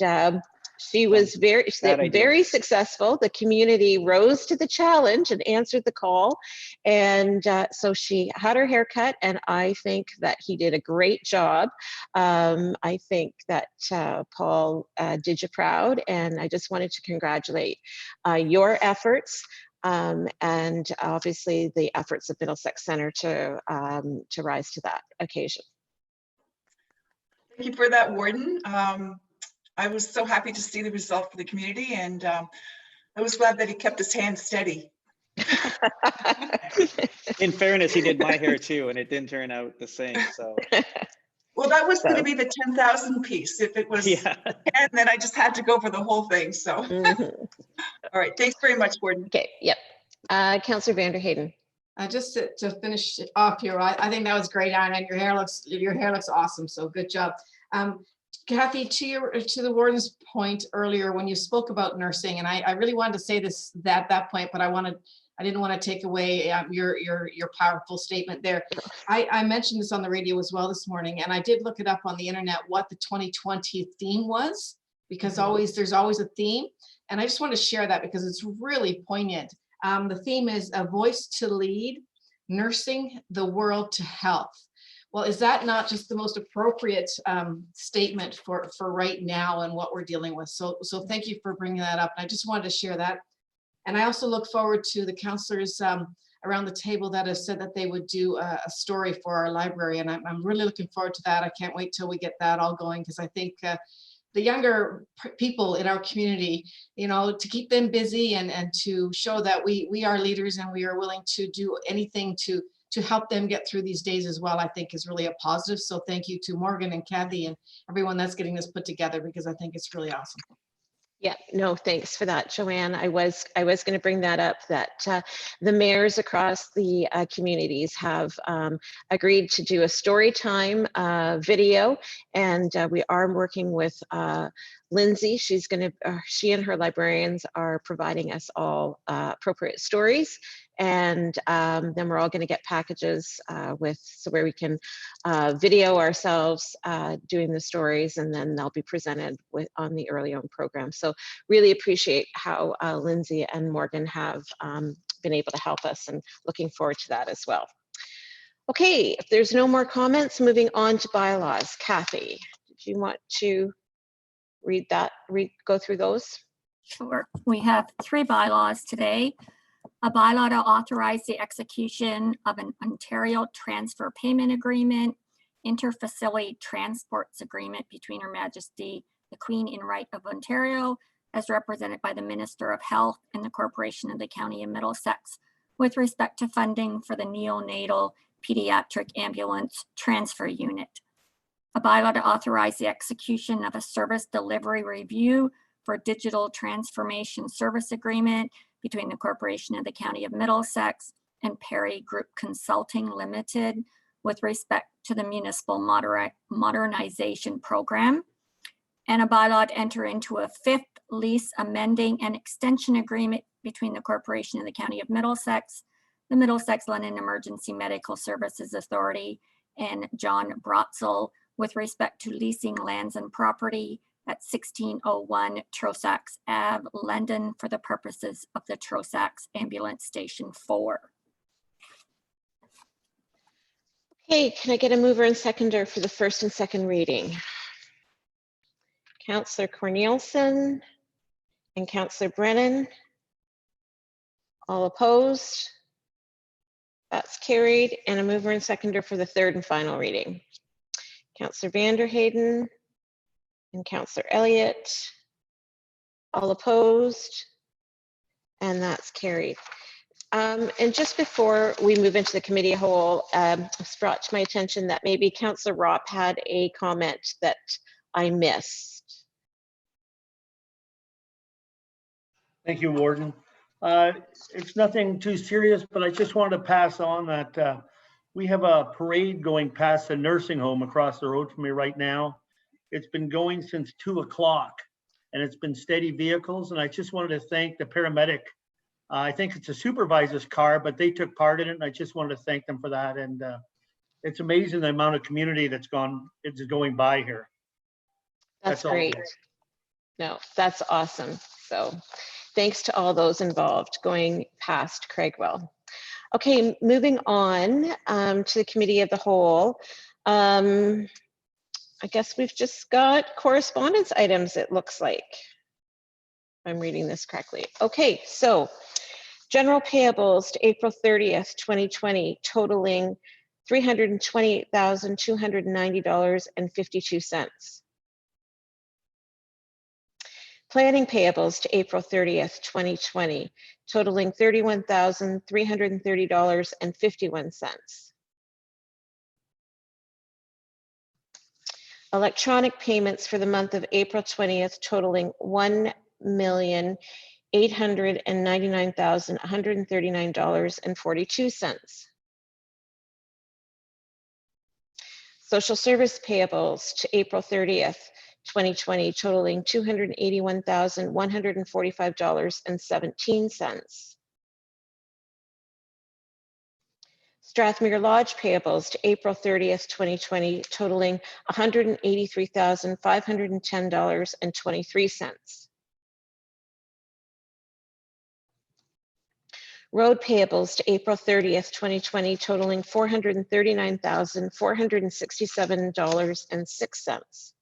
she was very successful. The community rose to the challenge and answered the call. And so she had her hair cut, and I think that he did a great job. I think that Paul did you proud, and I just wanted to congratulate your efforts and obviously the efforts of Middlesex Centre to rise to that occasion. Thank you for that, Warden. I was so happy to see the result for the community, and I was glad that he kept his hand steady. In fairness, he did my hair too, and it didn't turn out the same. So, well, that was going to be the 10,000 piece. If it was 10, then I just had to go for the whole thing. So, all right, thanks very much, Gordon. Okay, yep. Councillor Vander Hayden. Just to finish off here, I think that was great, Anna, and your hair looks awesome. So good job. Kathy, to the warden's point earlier when you spoke about nursing, and I really wanted to say this at that point, but I didn't want to take away your powerful statement there. I mentioned this on the radio as well this morning, and I did look it up on the internet what the 2020 theme was, because there's always a theme, and I just want to share that because it's really poignant. The theme is a voice to lead, nursing the world to health. Well, is that not just the most appropriate statement for right now and what we're dealing with? So thank you for bringing that up. I just wanted to share that. And I also look forward to the counselors around the table that have said that they would do a story for our library. And I'm really looking forward to that. I can't wait till we get that all going, because I think the younger people in our community, you know, to keep them busy and to show that we are leaders and we are willing to do anything to help them get through these days as well, I think is really a positive. So thank you to Morgan and Kathy and everyone that's getting this put together, because I think it's really awesome. Yeah, no, thanks for that, Joanne. I was going to bring that up, that the mayors across the communities have agreed to do a story time video, and we are working with Lindsay. She and her librarians are providing us all appropriate stories, and then we're all going to get packages where we can video ourselves doing the stories, and then they'll be presented on the Early Own program. So really appreciate how Lindsay and Morgan have been able to help us, and looking forward to that as well. Okay, if there's no more comments, moving on to bylaws. Kathy, did you want to go through those? Sure. We have 3 bylaws today. A bylaw to authorize the execution of an Ontario Transfer Payment Agreement, Interfacility Transports Agreement between Her Majesty the Queen in Right of Ontario, as represented by the Minister of Health and the Corporation of the County of Middlesex, with respect to funding for the neonatal pediatric ambulance transfer unit. A bylaw to authorize the execution of a service delivery review for digital transformation service agreement between the Corporation of the County of Middlesex and Perry Group Consulting Limited with respect to the municipal modernization program. And a bylaw to enter into a 5th lease amending and extension agreement between the Corporation of the County of Middlesex, the Middlesex London Emergency Medical Services Authority, and John Brotzel with respect to leasing lands and property at 1601 Trossachs Ave, London, for the purposes of the Trossachs Ambulance Station 4. Okay, can I get a mover and seconder for the first and second reading? Councillor Cornelison and Councillor Brennan. All opposed? That's carried. And a mover and seconder for the third and final reading. Councillor Vanderheyden and Councillor Elliott. All opposed? And that's carried. And just before we move into the committee of whole, it's brought to my attention that maybe Councillor Ropp had a comment that I missed. Thank you, Warden. It's nothing too serious, but I just wanted to pass on that we have a parade going past the nursing home across the road from me right now. It's been going since 2 o'clock, and it's been steady vehicles. And I just wanted to thank the paramedic. I think it's a supervisor's car, but they took part in it, and I just wanted to thank them for that. And it's amazing the amount of community it's going by here. That's great. No, that's awesome. So thanks to all those involved going past Craigwell. Okay, moving on to the committee of the whole. I guess we've just got correspondence items, it looks like. If I'm reading this correctly. Okay, so general payables to April 30th, 2020, totaling $328,290.52. Planning payables to April 30th, 2020, totaling $31,330.51. Electronic payments for the month of April 20th, totaling $1,899,139.42. Social service payables to April 30th, 2020, totaling $281,145.17. Strathmere Lodge payables to April 30th, 2020, totaling $183,510.23. Road payables to April 30th, 2020 totaling $439,467.06.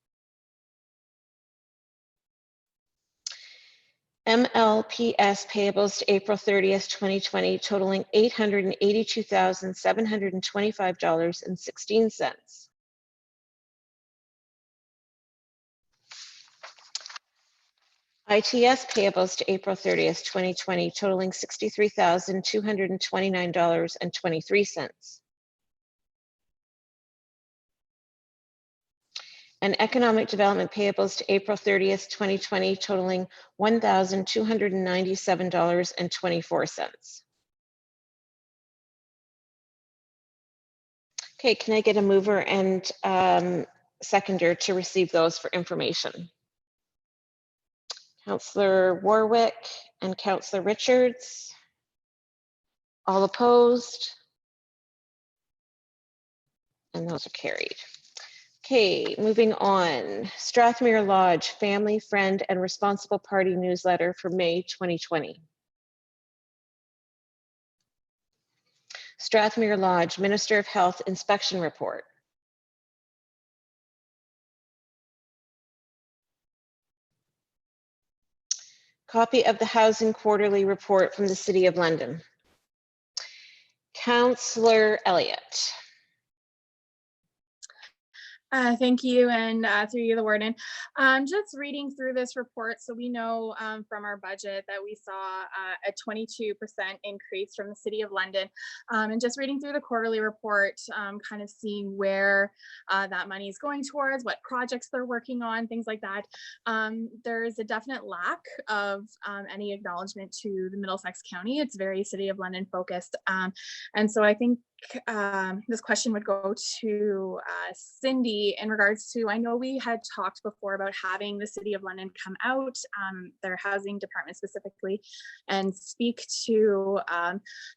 MLPS payables to April 30th, 2020 totaling $882,725.16. ITS payables to April 30th, 2020 totaling $63,229.23. And economic development payables to April 30th, 2020 totaling $1,297.24. Okay, can I get a mover and seconder to receive those for information? Councillor Warwick and Councillor Richards. All opposed? And those are carried. Okay, moving on. Strathmere Lodge Family, Friend, and Responsible Party newsletter for May 2020. Strathmere Lodge Minister of Health Inspection Report. Copy of the Housing Quarterly Report from the City of London. Councillor Elliott. Thank you, and through you, the warden. Just reading through this report, so we know from our budget that we saw a 22% increase from the City of London. And just reading through the quarterly report, kind of seeing where that money is going towards, what projects they're working on, things like that. There is a definite lack of any acknowledgement to the Middlesex County. It's very City of London focused. And so I think this question would go to Cindy in regards to, I know we had talked before about having the City of London come out, their housing department specifically, and speak to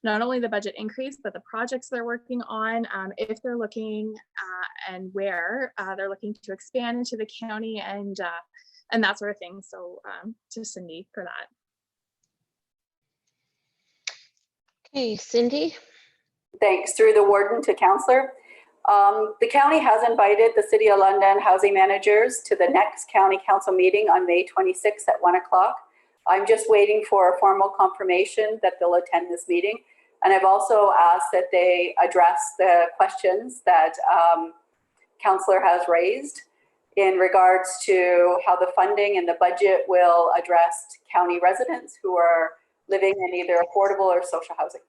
not only the budget increase, but the projects they're working on, if they're looking and where they're looking to expand into the county and that sort of thing. So to Cindy for that. Okay, Cindy. Thanks. Through the warden to councillor. The county has invited the City of London housing managers to the next county council meeting on May 26th at 1 o'clock. I'm just waiting for a formal confirmation that they'll attend this meeting. And I've also asked that they address the questions that councillor has raised in regards to how the funding and the budget will address county residents who are living in either affordable or social housing.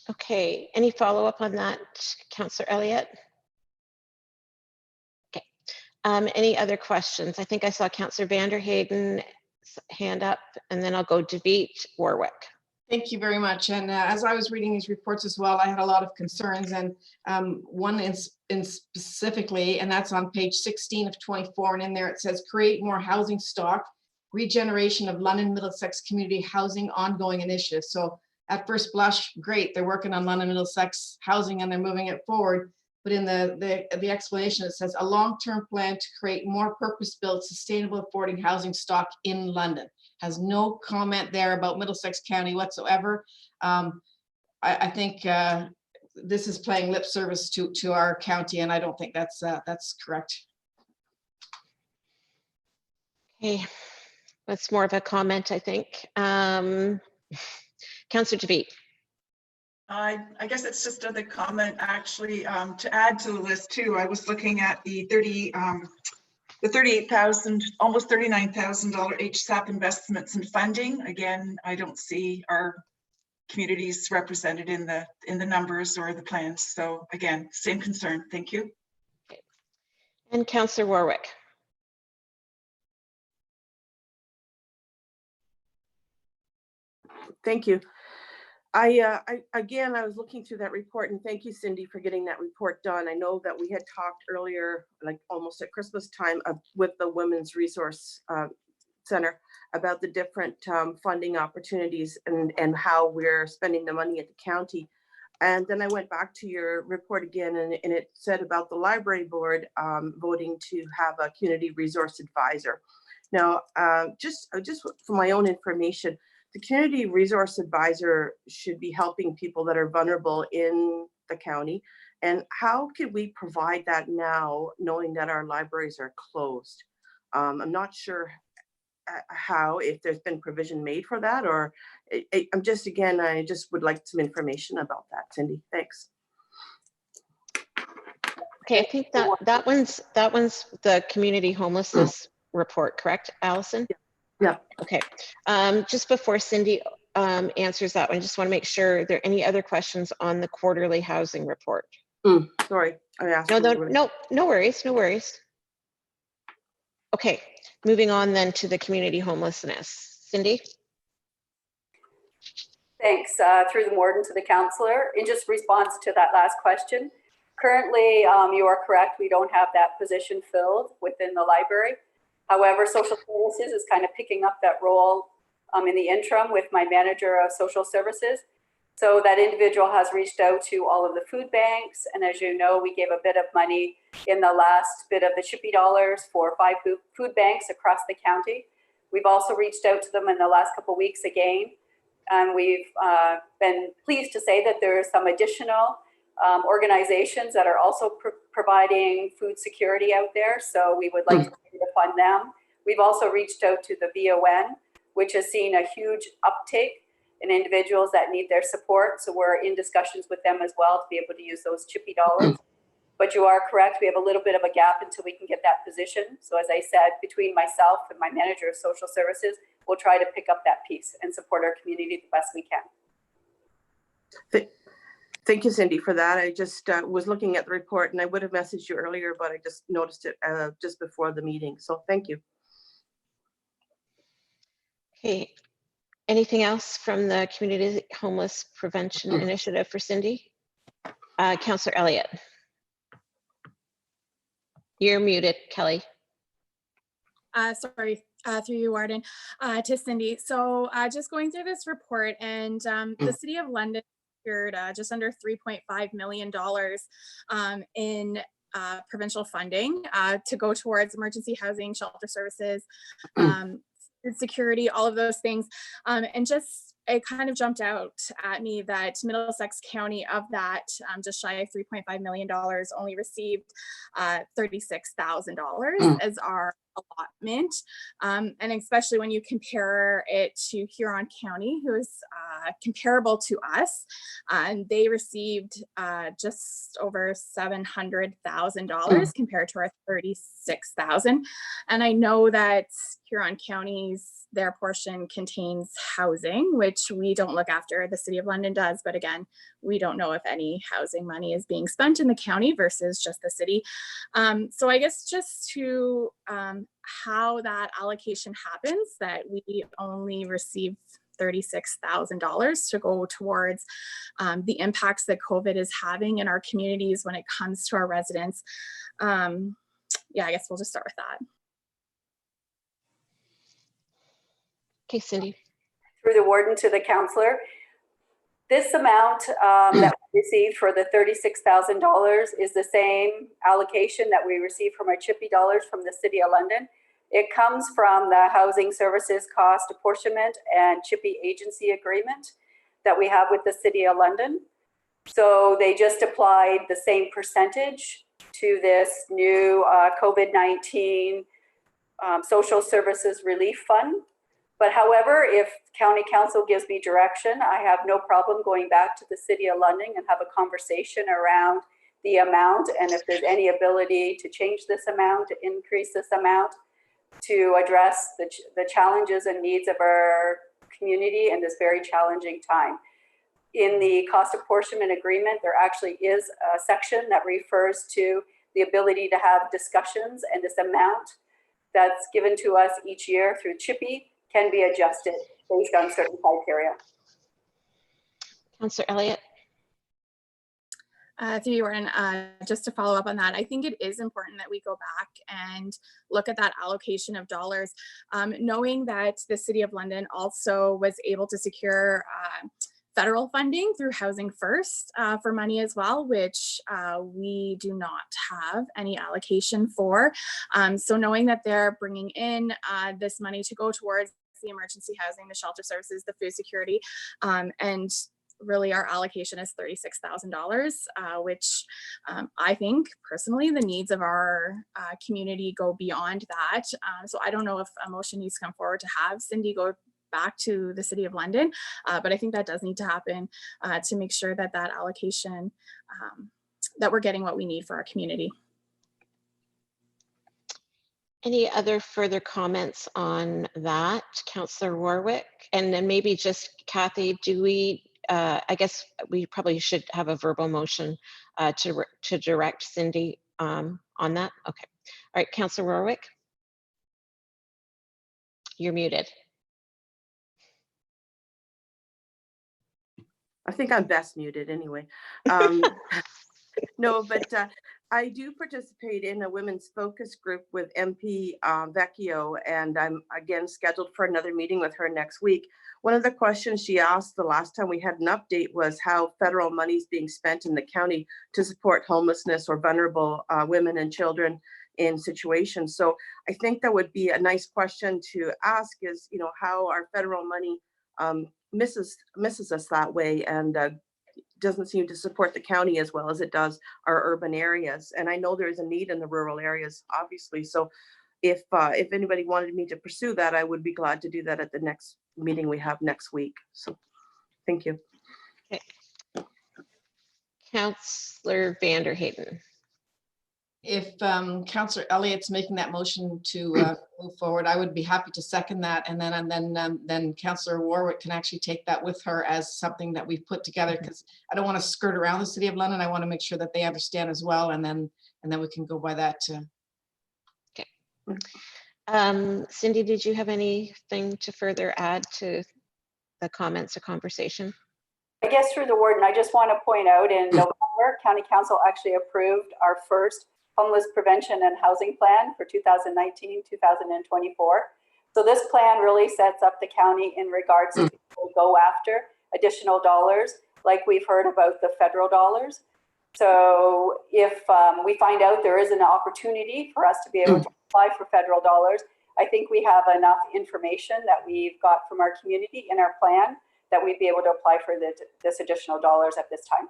Okay, any follow-up on that, Councillor Elliott? Okay, any other questions? I think I saw Councillor Vanderhaden's hand up, and then I'll go to Beat Warwick. Thank you very much. And as I was reading these reports as well, I had a lot of concerns, and one in specifically, and that's on page 16 of 24, and in there it says, create more housing stock, regeneration of London Middlesex community housing ongoing initiative. So at first blush, great, they're working on London Middlesex housing and they're moving it forward. But in the explanation, it says a long-term plan to create more purpose-built, sustainable, affording housing stock in London. Has no comment there about Middlesex County whatsoever. I think this is playing lip service to our county, and I don't think that's correct. Okay, that's more of a comment, I think. Councillor DeVete. I guess it's just another comment, actually, to add to the list too. I was looking at the $38,000, almost $39,000 HSAP investments and funding. Again, I don't see our communities represented in the numbers or the plans. So again, same concern. Thank you. Okay. And Councillor Warwick. Thank you. I was looking through that report, and thank you, Cindy, for getting that report done. I know that we had talked earlier, like almost at Christmas time, with the Women's Resource Center about the different funding opportunities and how we're spending the money at the county. And then I went back to your report again, and it said about the library board voting to have a community resource advisor. Now, just for my own information, the community resource advisor should be helping people that are vulnerable in the county. And how could we provide that now, knowing that our libraries are closed? I'm not sure how, if there's been provision made for that, or I'm just, again, I just would like some information about that, Cindy. Thanks. Okay, I think that one's the community homelessness report, correct, Allison? Yeah. Okay. Just before Cindy answers that one, I just want to make sure, are there any other questions on the quarterly housing report? Sorry, I asked. No worries, no worries. Okay, moving on then to the community homelessness. Cindy? Thanks. Through the warden to the councillor. In just response to that last question, currently, you are correct, we don't have that position filled within the library. However, social services is kind of picking up that role in the interim with my manager of social services. So that individual has reached out to all of the food banks. And as you know, we gave a bit of money in the last bit of the Chippy dollars for 5 food banks across the county. We've also reached out to them in the last couple of weeks again. And we've been pleased to say that there are some additional organizations that are also providing food security out there. So we would like to fund them. We've also reached out to the VON, which has seen a huge uptake in individuals that need their support. So we're in discussions with them as well to be able to use those Chippy dollars. But you are correct, we have a little bit of a gap until we can get that position. So as I said, between myself and my manager of social services, we'll try to pick up that piece and support our community the best we can. Thank you, Cindy, for that. I just was looking at the report and I would have messaged you earlier, but I just noticed it just before the meeting. So thank you. Okay, anything else from the Community Homeless Prevention Initiative for Cindy? Councillor Elliott. You're muted, Kelly. Sorry, through you, Warden, to Cindy. So just going through this report, and the City of London secured just under $3.5 million in provincial funding to go towards emergency housing, shelter services, food security, all of those things. And just, it kind of jumped out at me that Middlesex County, of that just shy of $3.5 million, only received $36,000 as our allotment. And especially when you compare it to Huron County, who is comparable to us, and they received just over $700,000 compared to our $36,000. And I know that Huron County's, their portion contains housing, which we don't look after, the City of London does, but again, we don't know if any housing money is being spent in the county versus just the city. So I guess just to how that allocation happens, that we only receive $36,000 to go towards the impacts that COVID is having in our communities when it comes to our residents. Yeah, I guess we'll just start with that. Okay, Cindy. Through the warden to the councillor. This amount that we received for the $36,000 is the same allocation that we received from our Chippy dollars from the City of London. It comes from the Housing Services Cost Apportionment and Chippy Agency Agreement that we have with the City of London. So they just applied the same percentage to this new COVID-19 Social Services Relief Fund. But however, if County Council gives me direction, I have no problem going back to the City of London and have a conversation around the amount, and if there's any ability to change this amount, to increase this amount, to address the challenges and needs of our community in this very challenging time. In the cost apportionment agreement, there actually is a section that refers to the ability to have discussions, and this amount that's given to us each year through Chippy can be adjusted based on certain criteria. Councillor Elliott. Through you, Warren, just to follow up on that, I think it is important that we go back and look at that allocation of dollars, knowing that the City of London also was able to secure federal funding through Housing First for money as well, which we do not have any allocation for. So knowing that they're bringing in this money to go towards the emergency housing, the shelter services, the food security, and really our allocation is $36,000, which I think personally the needs of our community go beyond that. So I don't know if a motion needs to come forward to have Cindy go back to the City of London, but I think that does need to happen to make sure that that allocation, that we're getting what we need for our community. Any other further comments on that, Councillor Warwick? And then maybe just Kathy, do we, I guess we probably should have a verbal motion to direct Cindy on that. Okay. All right, Councillor Warwick. You're muted. I think I'm best muted anyway. No, but I do participate in a women's focus group with MP Vecchio, and I'm again scheduled for another meeting with her next week. One of the questions she asked the last time we had an update was how federal money is being spent in the county to support homelessness or vulnerable women and children in situations. So I think that would be a nice question to ask is, you know, how our federal money misses us that way, and doesn't seem to support the county as well as it does our urban areas. And I know there is a need in the rural areas, obviously. So if anybody wanted me to pursue that, I would be glad to do that at the next meeting we have next week. So thank you. Okay. Councillor Vanderheyden. If Councillor Elliott's making that motion to move forward, I would be happy to second that, and then Councillor Warwick can actually take that with her as something that we've put together, because I don't want to skirt around the City of London. I want to make sure that they understand as well, and then we can go by that. Okay. Cindy, did you have anything to further add to the comments or conversation? I guess through the warden, I just want to point out in November, County Council actually approved our first homeless prevention and housing plan for 2019-2024. So this plan really sets up the county in regards to go after additional dollars, like we've heard about the federal dollars. So if we find out there is an opportunity for us to be able to apply for federal dollars, I think we have enough information that we've got from our community in our plan that we'd be able to apply for this additional dollars at this time.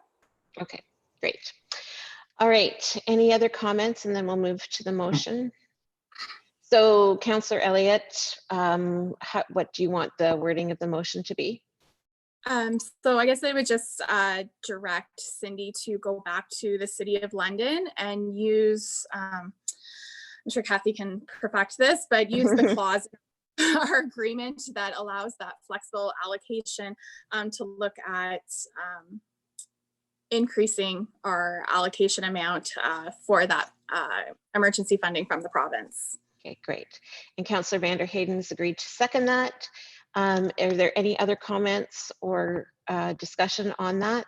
Okay, great. All right, any other comments, and then we'll move to the motion. So Councillor Elliott, what do you want the wording of the motion to be? So I guess I would just direct Cindy to go back to the City of London and use, I'm sure Kathy can perfect this, but use the clause in our agreement that allows that flexible allocation to look at increasing our allocation amount for that emergency funding from the province. Okay, great. And Councillor Vanderheyden's agreed to second that. Are there any other comments or discussion on that?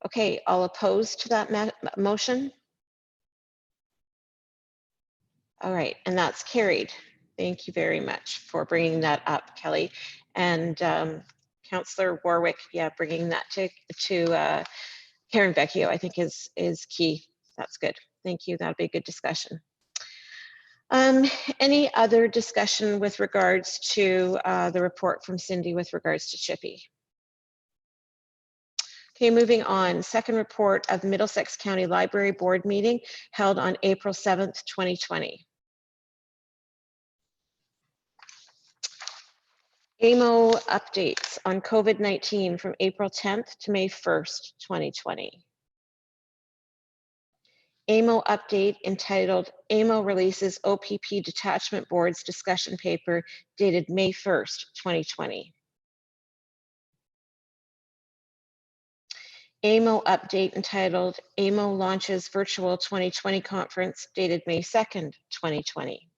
Okay, all opposed to that motion? All right, and that's carried. Thank you very much for bringing that up, Kelly. And Councillor Warwick, yeah, bringing that to Karen Vecchio, I think is key. That's good. Thank you. That'll be a good discussion. Any other discussion with regards to the report from Cindy with regards to Chippy? Okay, moving on. Second report of Middlesex County Library Board meeting held on April 7th, 2020. AMO updates on COVID-19 from April 10th to May 1st, 2020. AMO update entitled AMO releases OPP Detachment Board's discussion paper dated May 1st, 2020. AMO update entitled AMO launches virtual 2020 conference dated May 2nd, 2020.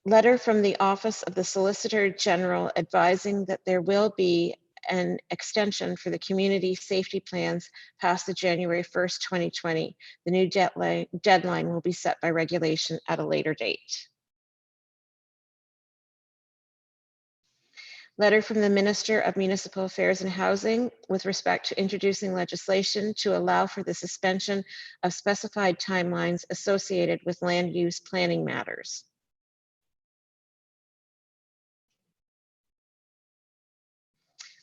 Letter from the Office of the Solicitor General advising that there will be an extension for the community safety plans past the January 1st, 2020. The new deadline will be set by regulation at a later date. Letter from the Minister of Municipal Affairs and Housing with respect to introducing legislation to allow for the suspension of specified timelines associated with land use planning matters.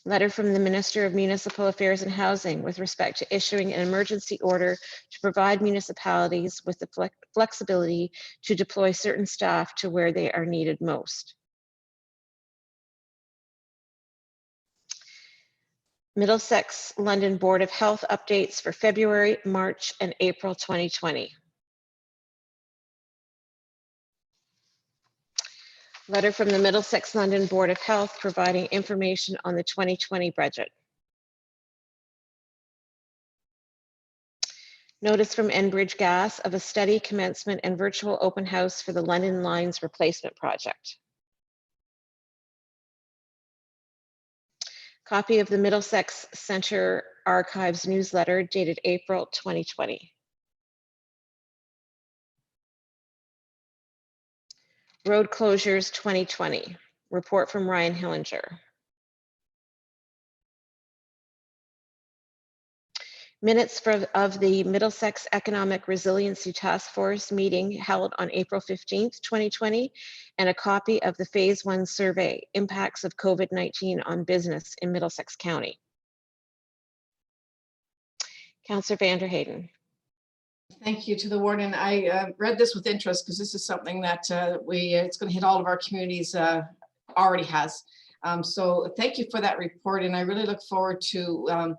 Letter from the Minister of Municipal Affairs and Housing with respect to issuing an emergency order to provide municipalities with the flexibility to deploy certain staff to where they are needed most. Middlesex London Board of Health updates for February, March, and April 2020. Letter from the Middlesex London Board of Health providing information on the 2020 budget. Notice from Enbridge Gas of a study commencement and virtual open house for the London Lines replacement project. Copy of the Middlesex Centre Archives newsletter dated April 2020. Road closures 2020. Report from Ryan Hillinger. Minutes of the Middlesex Economic Resiliency Task Force meeting held on April 15th, 2020, and a copy of the Phase 1 survey, Impacts of COVID-19 on Business in Middlesex County. Councillor Vanderheyden. Thank you to the warden. I read this with interest because this is something that it's going to hit all of our communities, already has. So thank you for that report, and I really look forward to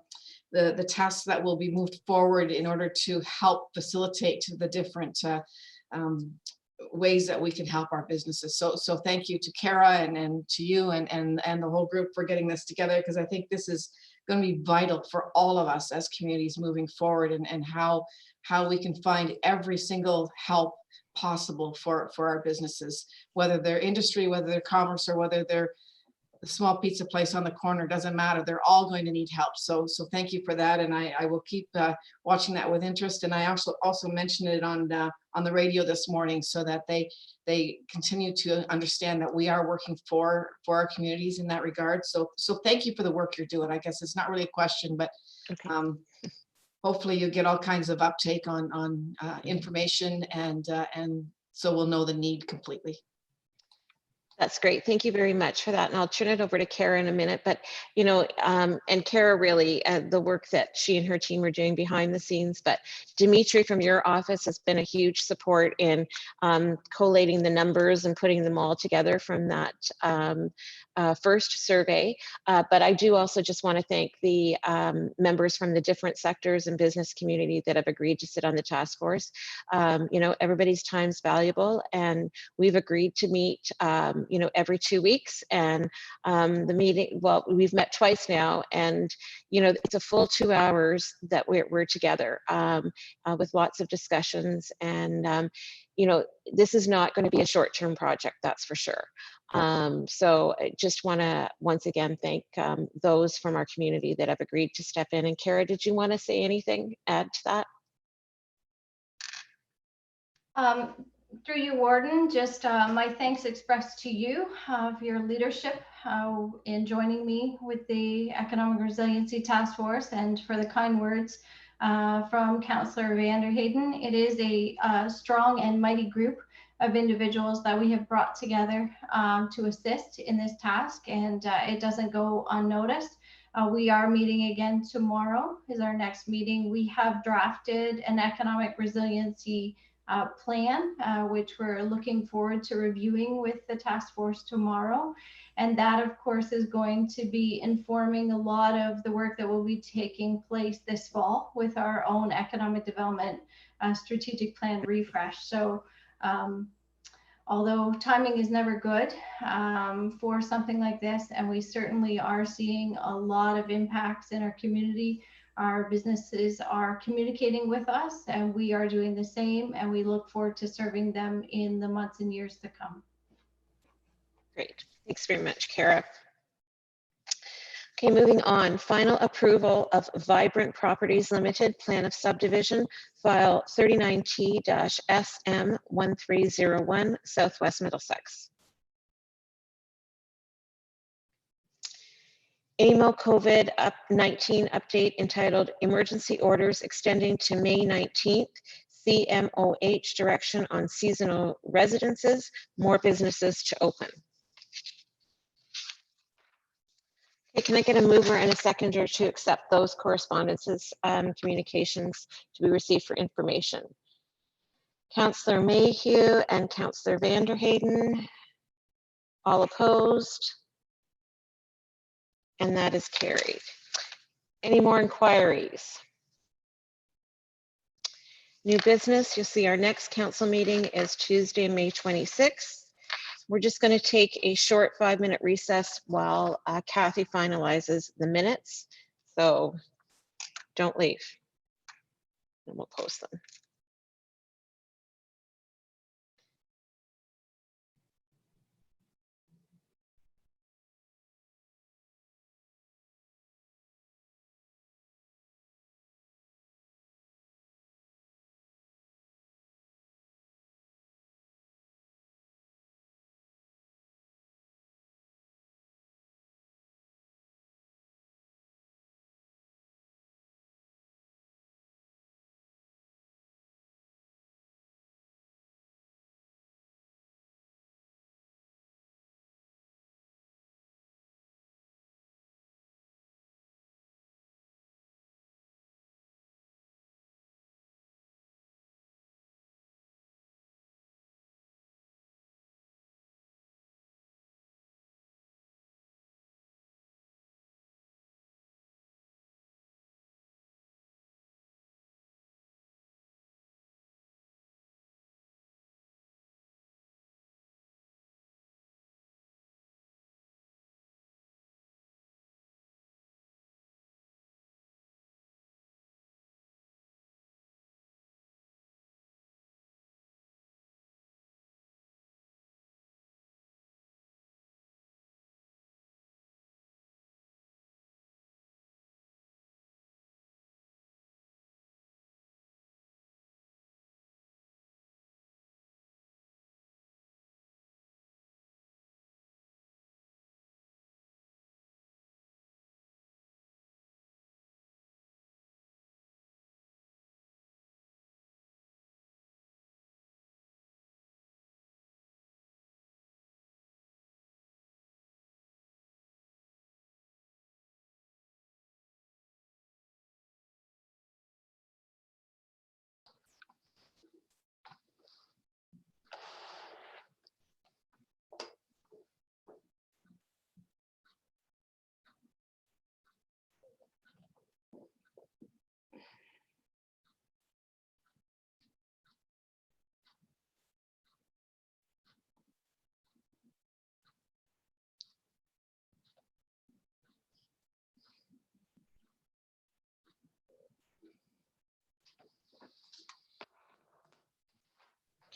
the tasks that will be moved forward in order to help facilitate the different ways that we can help our businesses. So thank you to Kara and to you and the whole group for getting this together, because I think this is going to be vital for all of us as communities moving forward, and how we can find every single help possible for our businesses, whether they're industry, whether they're commerce, or whether they're a small pizza place on the corner, doesn't matter. They're all going to need help. So thank you for that. And I will keep watching that with interest. And I also mentioned it on the radio this morning, so that they continue to understand that we are working for our communities in that regard. So thank you for the work you're doing. I guess it's not really a question, but okay. Hopefully you get all kinds of uptake on information, and so we'll know the need completely. That's great. Thank you very much for that. And I'll turn it over to Kara in a minute. But, you know, and Kara really, the work that she and her team are doing behind the scenes. But Dimitri from your office has been a huge support in collating the numbers and putting them all together from that first survey. But I do also just want to thank the members from the different sectors and business community that have agreed to sit on the task force. You know, everybody's time's valuable, and we've agreed to meet you know, every 2 weeks, and the meeting, well, we've met twice now, and you know, it's a full 2 hours that we're together with lots of discussions, and you know, this is not going to be a short-term project, that's for sure. So I just want to once again thank those from our community that have agreed to step in. And Kara, did you want to say anything, add to that? Through you, Warden, just my thanks expressed to you of your leadership in joining me with the Economic Resiliency Task Force, and for the kind words from Councillor Vanderheyden. It is a strong and mighty group of individuals that we have brought together to assist in this task, and it doesn't go unnoticed. We are meeting again tomorrow is our next meeting. We have drafted an economic resiliency plan, which we're looking forward to reviewing with the task force tomorrow. And that, of course, is going to be informing a lot of the work that will be taking place this fall with our own economic development strategic plan refresh. So although timing is never good for something like this, and we certainly are seeing a lot of impacts in our community, our businesses are communicating with us, and we are doing the same, and we look forward to serving them in the months and years to come. Great. Thanks very much, Kara. Okay, moving on. Final approval of Vibrant Properties Limited Plan of Subdivision, file 39T-SM1301, Southwest Middlesex. AMO COVID-19 update entitled Emergency Orders Extending to May 19th, CMOH Direction on Seasonal Residences, More Businesses to Open. Okay, can I get a mover and a seconder to accept those correspondences, communications to be received for information? Councillor Mayhew and Councillor Vanderheyden, all opposed, and that is carried. Any more inquiries? New business, you'll see our next council meeting is Tuesday, May 26th. We're just going to take a short 5-minute recess while Kathy finalizes the minutes. So don't leave, and we'll post them.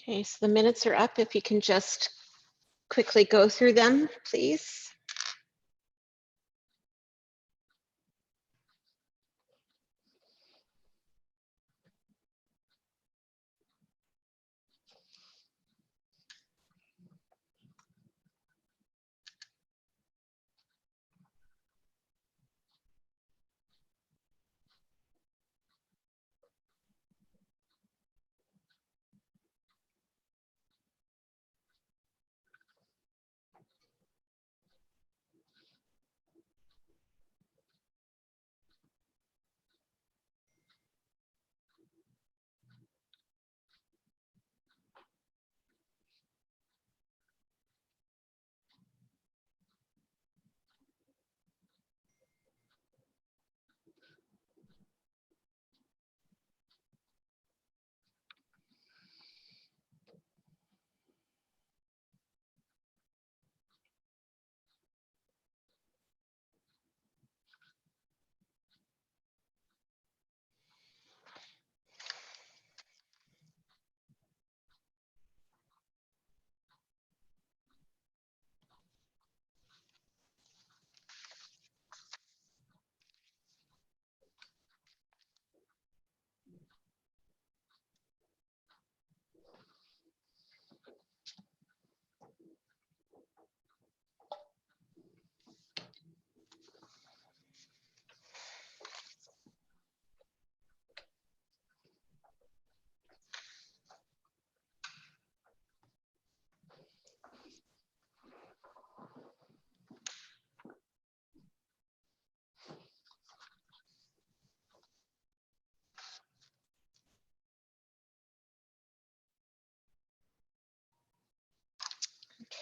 Okay, so the minutes are up. If you can just quickly go through them, please.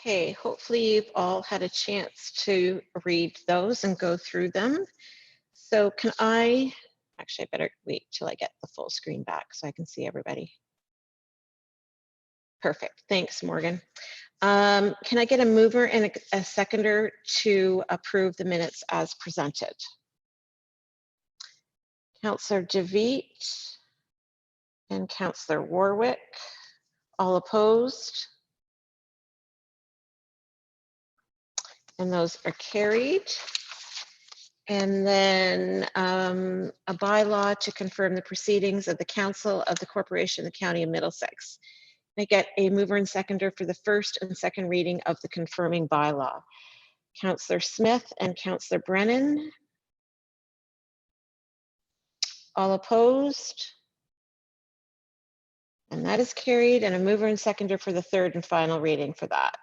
Okay, hopefully you've all had a chance to read those and go through them. So actually I better wait till I get the full screen back so I can see everybody. Perfect, thanks Morgan. Can I get a mover and a seconder to approve the minutes as presented? Councillor DeVitt and Councillor Warwick, all opposed? And those are carried. And then a bylaw to confirm the proceedings of the Council of the Corporation of the County of Middlesex. I get a mover and seconder for the first and second reading of the confirming bylaw. Councillor Smith and Councillor Brennan. All opposed? And that is carried, and a mover and seconder for the third and final reading for that.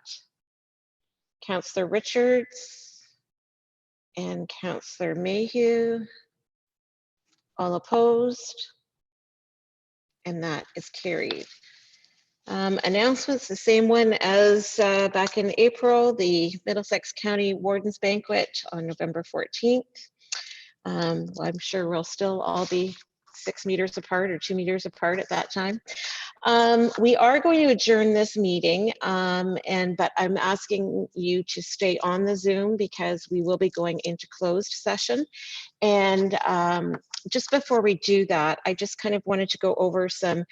Councillor Richards and Councillor Mayhew. All opposed? And that is carried. Announcements, the same one as back in April, the Middlesex County Wardens Banquet on November 14th. I'm sure we'll still all be 6 meters apart or 2 meters apart at that time. We are going to adjourn this meeting, but I'm asking you to stay on the Zoom because we will be going into closed session. And just before we do that, I just kind of wanted to go over some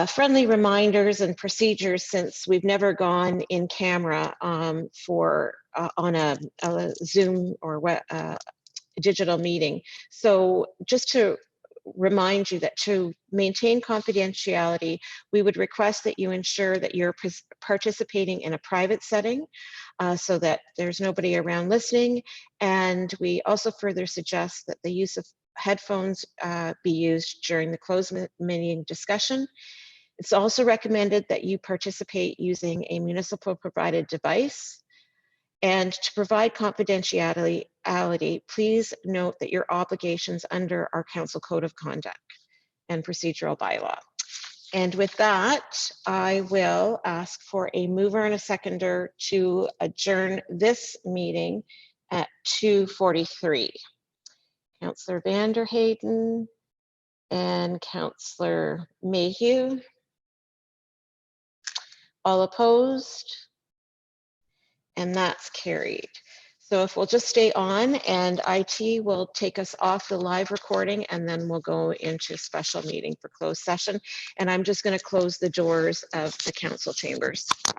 friendly reminders and procedures since we've never gone in camera on a Zoom or digital meeting. So just to remind you that to maintain confidentiality, we would request that you ensure that you're participating in a private setting so that there's nobody around listening. And we also further suggest that the use of headphones be used during the closed meeting discussion. It's also recommended that you participate using a municipal provided device. And to provide confidentiality, please note that your obligations under our Council Code of Conduct and Procedural Bylaw. And with that, I will ask for a mover and a seconder to adjourn this meeting at 2:43. Councillor Vanderheyden and Councillor Mayhew. All opposed? And that's carried. So if we'll just stay on, and IT will take us off the live recording, and then we'll go into special meeting for closed session. And I'm just going to close the doors of the council chambers.